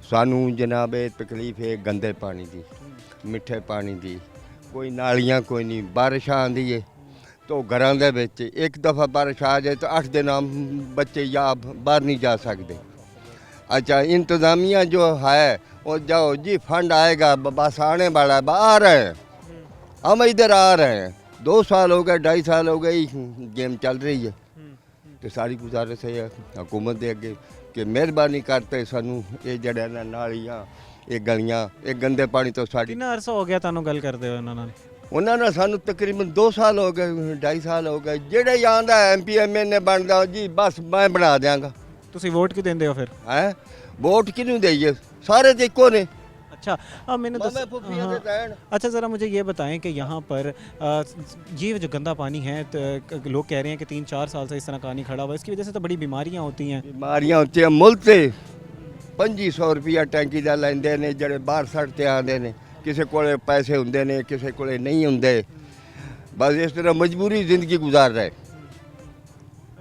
सानू जनाब तकलीफ है गंदे पानी दी, मिठे पानी दी, कोई नालियाँ कोई नहीं। बारिश आंदी है तो घरां दे विच एक दफ़ा बारिश आ जाए तो 8 दिन हम बच्चे या बाहर नहीं जा सकते। अच्छा, इंतज़ामिया जो है वो जाओ जी फंड आएगा, बस आने वाला है, आ रहे हैं, हम इधर आ रहे हैं। 2 साल हो गए, 2.5 साल हो गए, गेम चल रही है। तो सारी गुजारिश है हुकूमत के अगे कि मेहरबानी करते सानू ये जड़े नालियाँ, ये गलियाँ, ये गंदे पानी तो साड़ी। कितना अरसा हो गया तुहानू गल करदे होए उन्होंने? उन्होंने सानू तकरीबन 2 साल हो गए, 2.5 साल हो गए। जेड़े आंदा MP MNA बनदा जी बस मैं बना देंगा। ਤੁਸੀਂ ਵੋਟ ਕਿਉਂ ਦਿੰਦੇ ਹੋ ਫਿਰ? है वोट किनू दईए, सारे तो इको ने। अच्छा, अब मैंने अच्छा ज़रा मुझे ये बताएं कि यहाँ पर ये जो गंदा पानी है तो लोग कह रहे हैं कि 3-4 साल से इस तरह पानी खड़ा हुआ है, इसकी वजह से तो बड़ी बीमारियाँ होती हैं। बीमारियाँ होती हैं, मुल्क से 2500 रुपया टैंकी का लेंदे ने, जड़े बाहर सड़ ते आते हैं, किसी को पैसे होंगे ने, किसी को नहीं होंगे, बस इस तरह मजबूरी ज़िंदगी गुजार रहे।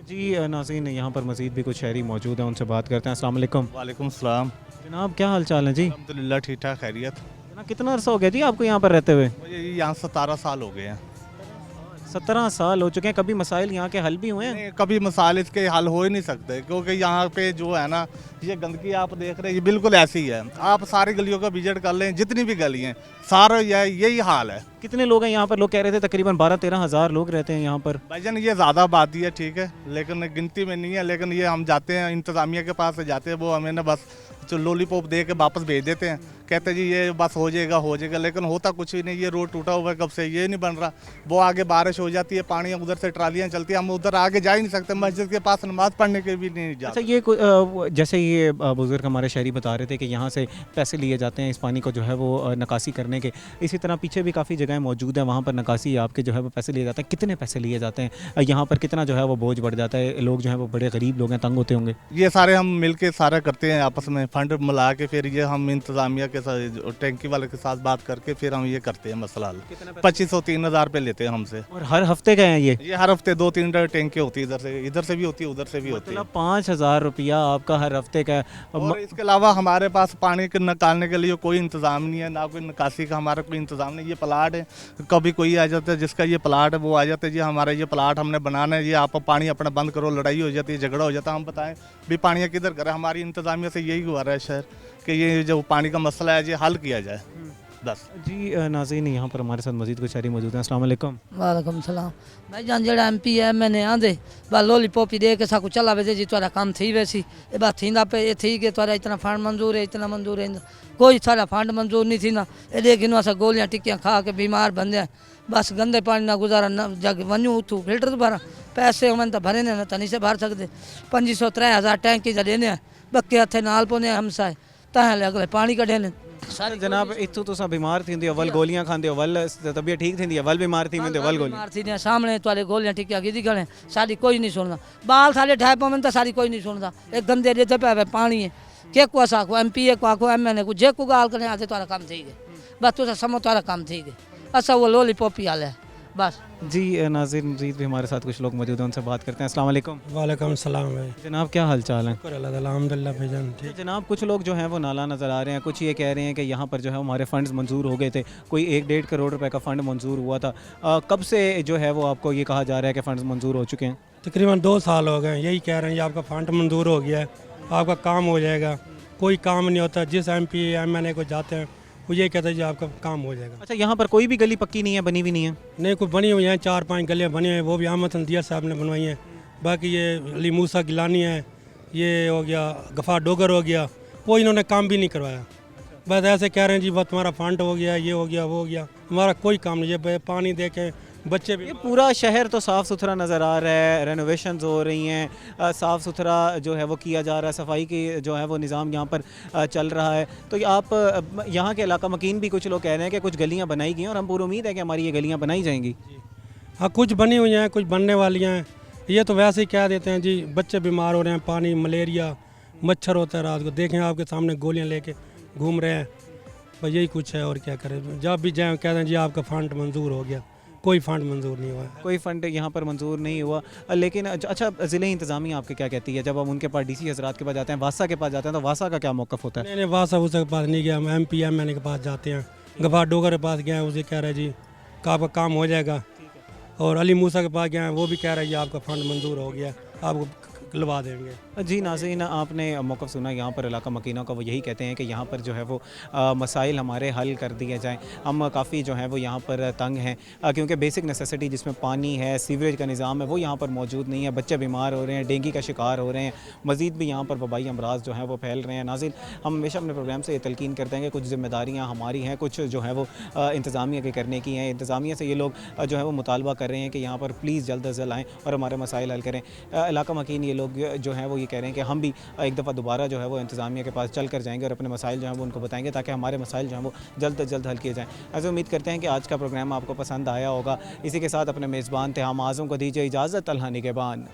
जी नाज़रीन, यहाँ पर मज़ीद भी कुछ शहरी मौजूद हैं, उनसे बात करते हैं। अस्सलाम वालेकुम। वालेकुम सलाम। जनाब, क्या हाल चाल है जी? अल्हम्दुलिल्लाह, ठीक ठाक, खैरियत। जनाब, कितना अरसा हो गया जी आपको यहाँ पर रहते हुए? मुझे यहाँ 17 साल हो गए हैं। 17 साल हो चुके हैं। कभी मसाइल यहाँ के हल भी हुए हैं? कभी मसाइल इसके हल हो ही नहीं सकते, क्योंकि यहाँ पे जो है ना ये गंदगी आप देख रहे हैं, ये बिल्कुल ऐसी ही है। आप सारी गलियों का विजिट कर लें, जितनी भी गली हैं सारा यही हाल है। कितने लोग हैं यहाँ पर? लोग कह रहे थे तकरीबन 12-13 हज़ार लोग रहते हैं यहाँ पर। भाईजान, ये ज़्यादा आबादी है, ठीक है, लेकिन गिनती में नहीं है। लेकिन ये हम जाते हैं इंतज़ामिया के पास से जाते हैं, वो हमें ना बस जो लॉलीपॉप दे के वापस भेज देते हैं, कहते हैं जी ये बस हो जाएगा, लेकिन होता कुछ भी नहीं। ये रोड टूटा हुआ है कब से, ये नहीं बन रहा। वो आगे बारिश हो जाती है, पानी उधर से ट्रालियाँ चलती हैं, हम उधर आगे जा ही नहीं सकते, मस्जिद के पास नमाज़ पढ़ने के भी नहीं जाते। अच्छा, ये जैसे ये बुज़ुर्ग हमारे शहरी बता रहे थे कि यहाँ से पैसे लिए जाते हैं इस पानी को जो है वो नकासी करने के, इसी तरह पीछे भी काफ़ी जगहें मौजूद हैं, वहाँ पर नकासी आपके जो है वो पैसे लिए जाते हैं। कितने पैसे लिए जाते हैं यहाँ पर? कितना जो है वो बोझ बढ़ जाता है? लोग जो है वो बड़े गरीब लोग हैं, तंग होते होंगे। ये सारे हम मिल के सारा करते हैं आपस में, फंड मिला के फिर ये हम इंतज़ामिया के साथ, टैंकी वाले के साथ बात करके फिर हम ये करते हैं मसला हल। 2500-3000 रुपये लेते हैं हमसे। और हर हफ्ते गए हैं ये हर हफ्ते 2-3 टैंकी होती है, इधर से भी होती है, उधर से भी होती है। 5000 रुपया आपका हर हफ्ते का। और इसके अलावा हमारे पास पानी के निकालने के लिए कोई इंतज़ाम नहीं है, ना कोई निकासी का हमारा कोई इंतज़ाम नहीं। ये प्लाट है, कभी कोई आ जाता है जिसका ये प्लाट है, वो आ जाता है जी हमारा ये प्लाट हमने बनाना है, ये आप पानी अपना बंद करो, लड़ाई हो जाती है, झगड़ा हो जाता है, हम बताएं भी पानी किधर करें। हमारी इंतज़ामिया से यही गुजारिश है कि ये जो पानी का मसला है ये हल किया जाए। बस जी नाज़रीन, यहाँ पर हमारे साथ मजीद कुछ शहरी मौजूद हैं। अस्सलाम वालेकुम। वालेकुम सलाम। भाई जान जेड़ा MP है मैंने आंदे बा लॉलीपॉप ही दे के साकू चला वे जी तुम्हारा काम थी वैसी ए बात थींदा पे ए थी के तुम्हारा इतना फंड मंजूर है, इतना मंजूर है, कोई सारा फंड मंजूर नहीं थी ना। ए देखिनो असा गोलियां टिक्कियां खा के बीमार बंदे बस गंदे पानी ना गुजारा न जग वन्यू उठू फिल्टर तो भरा पैसे हम तो भरे ने तो नहीं से भर सकते 2500 3000 टैंकी देने बक्के हथे नाल पोने हमसाए तां अगले पानी कढे ने सारे जनाब इतु तुसा बीमार थींदे अवल गोलियां खांदे अवल तबीयत ठीक थींदी अवल बीमार थी वेंदे अवल गोलियां बीमार थी ने सामने तुम्हारे गोलियां टिक्कियां कीदी गणे साडी कोई नहीं सुनदा बाल सारे ढाई पवन तो सारी कोई नहीं सुनदा एक गंदे देते पे पानी है के को असा को MP को आखो MN को जे को गाल करने आते तुम्हारा काम थी गए बस तुसा समझ तुम्हारा काम थी गए असा वो लॉलीपॉप ही हाल है बस। जी नाज़रीन, मज़ीद भी हमारे साथ कुछ लोग मौजूद हैं, उनसे बात करते हैं। अस्सलाम वालेकुम। वालेकुम सलाम भाई। जनाब क्या हाल चाल है? अल्हम्दुलिल्लाह भाईजान ठीक। जनाब कुछ लोग जो हैं वो नाला नज़र आ रहे हैं, कुछ ये कह रहे हैं कि यहाँ पर जो है हमारे फ़ंड्स मंजूर हो गए थे, कोई 1-1.5 करोड़ रुपए का फ़ंड मंजूर हुआ था। कब से जो है वो आपको ये कहा जा रहा है कि फ़ंड्स मंजूर हो चुके हैं? तकरीबन 2 साल हो गए, यही कह रहे हैं ये आपका फंड मंजूर हो गया है, आपका काम हो जाएगा। कोई काम नहीं होता, जिस MP MN को जाते हैं वो ये कहते हैं जी आपका काम हो जाएगा। अच्छा, यहाँ पर कोई भी गली पक्की नहीं है, बनी भी नहीं है? नहीं, कोई बनी हुई हैं, 4-5 गलियाँ बनी हुई हैं, वो भी अहमद अंदिया साहब ने बनवाई हैं। बाकी ये अली मूसा गिलानी है, ये हो गया गफ़ार डोगर हो गया, वो इन्होंने काम भी नहीं करवाया। बस ऐसे कह रहे हैं जी बस तुम्हारा फंड हो गया, ये हो गया, वो हो गया, हमारा कोई काम नहीं है। पानी दे के बच्चे भी, ये पूरा शहर तो साफ़ सुथरा नज़र आ रहा है, रेनोवेशंस हो रही हैं, साफ़ सुथरा जो है वो किया जा रहा है, सफाई की जो है वो निज़ाम यहाँ पर चल रहा है। तो आप यहाँ के इलाका मकीन भी कुछ लोग कह रहे हैं कि कुछ गलियाँ बनाई गई हैं और हम पूरी उम्मीद है कि हमारी ये गलियाँ बनाई जाएंगी। हाँ, कुछ बनी हुई हैं, कुछ बनने वाली हैं। ये तो वैसे ही कह देते हैं जी बच्चे बीमार हो रहे हैं, पानी मलेरिया मच्छर होता है, रात को देखें आपके सामने गोलियाँ लेके घूम रहे हैं। बस यही कुछ है और क्या करें। जब भी जाएँ कहते हैं जी आपका फ़ंड मंजूर हो गया, कोई फ़ंड मंजूर नहीं हुआ। कोई फ़ंड यहाँ पर मंजूर नहीं हुआ। लेकिन अच्छा, ज़िले इंतज़ामिया आपके क्या कहती है जब हम उनके पास DC हज़रात के पास जाते हैं, वासा के पास जाते हैं, तो वासा का क्या मौक़िफ़ होता है? नहीं, वासा उसा के पास नहीं गया, हम MP MN के पास जाते हैं। गफ़ार डोगर के पास गए हैं, उसे कह रहे हैं जी का आपका काम हो जाएगा। और अली मूसा के पास गए हैं, वो भी कह रहे हैं जी आपका फ़ंड मंजूर हो गया, आपको लवा देंगे। जी नाज़रीन, आपने मौक़िफ़ सुना यहाँ पर इलाका मकीनों का, वो यही कहते हैं कि यहाँ पर जो है वो मसाइल हमारे हल कर दिए जाएँ। हम काफ़ी जो है वो यहाँ पर तंग हैं क्योंकि बेसिक नेसेसिटी जिसमें पानी है, सीवरेज का निज़ाम है, वो यहाँ पर मौजूद नहीं है। बच्चे बीमार हो रहे हैं, डेंगू का शिकार हो रहे हैं, मज़ीद भी यहाँ पर वबाई अमराज जो हैं वो फैल रहे हैं। नाज़रीन, हम हमेशा अपने प्रोग्राम से ये तलकीन करते हैं कि कुछ ज़िम्मेदारियाँ हमारी हैं, कुछ जो है वो इंतज़ामिया के करने की हैं। इंतज़ामिया से ये लोग जो है वो मुतालबा कर रहे हैं कि यहाँ पर प्लीज़ जल्द अज जल्द आएँ और हमारे मसाइल हल करें। इलाका मकीन ये लोग जो है वो ये कह रहे हैं कि हम भी एक दफ़ा दोबारा जो है वो इंतज़ामिया के पास चल कर जाएंगे और अपने मसाइल जो हैं वो उनको बताएंगे ताकि हमारे मसाइल जो हैं वो जल्द से जल्द हल किए जाएँ। ऐसे उम्मीद करते हैं कि आज का प्रोग्राम आपको पसंद आया होगा। इसी के साथ अपने मेज़बान थे हम आज़म को दीजिए इजाज़त। अल्लाह निगहबान।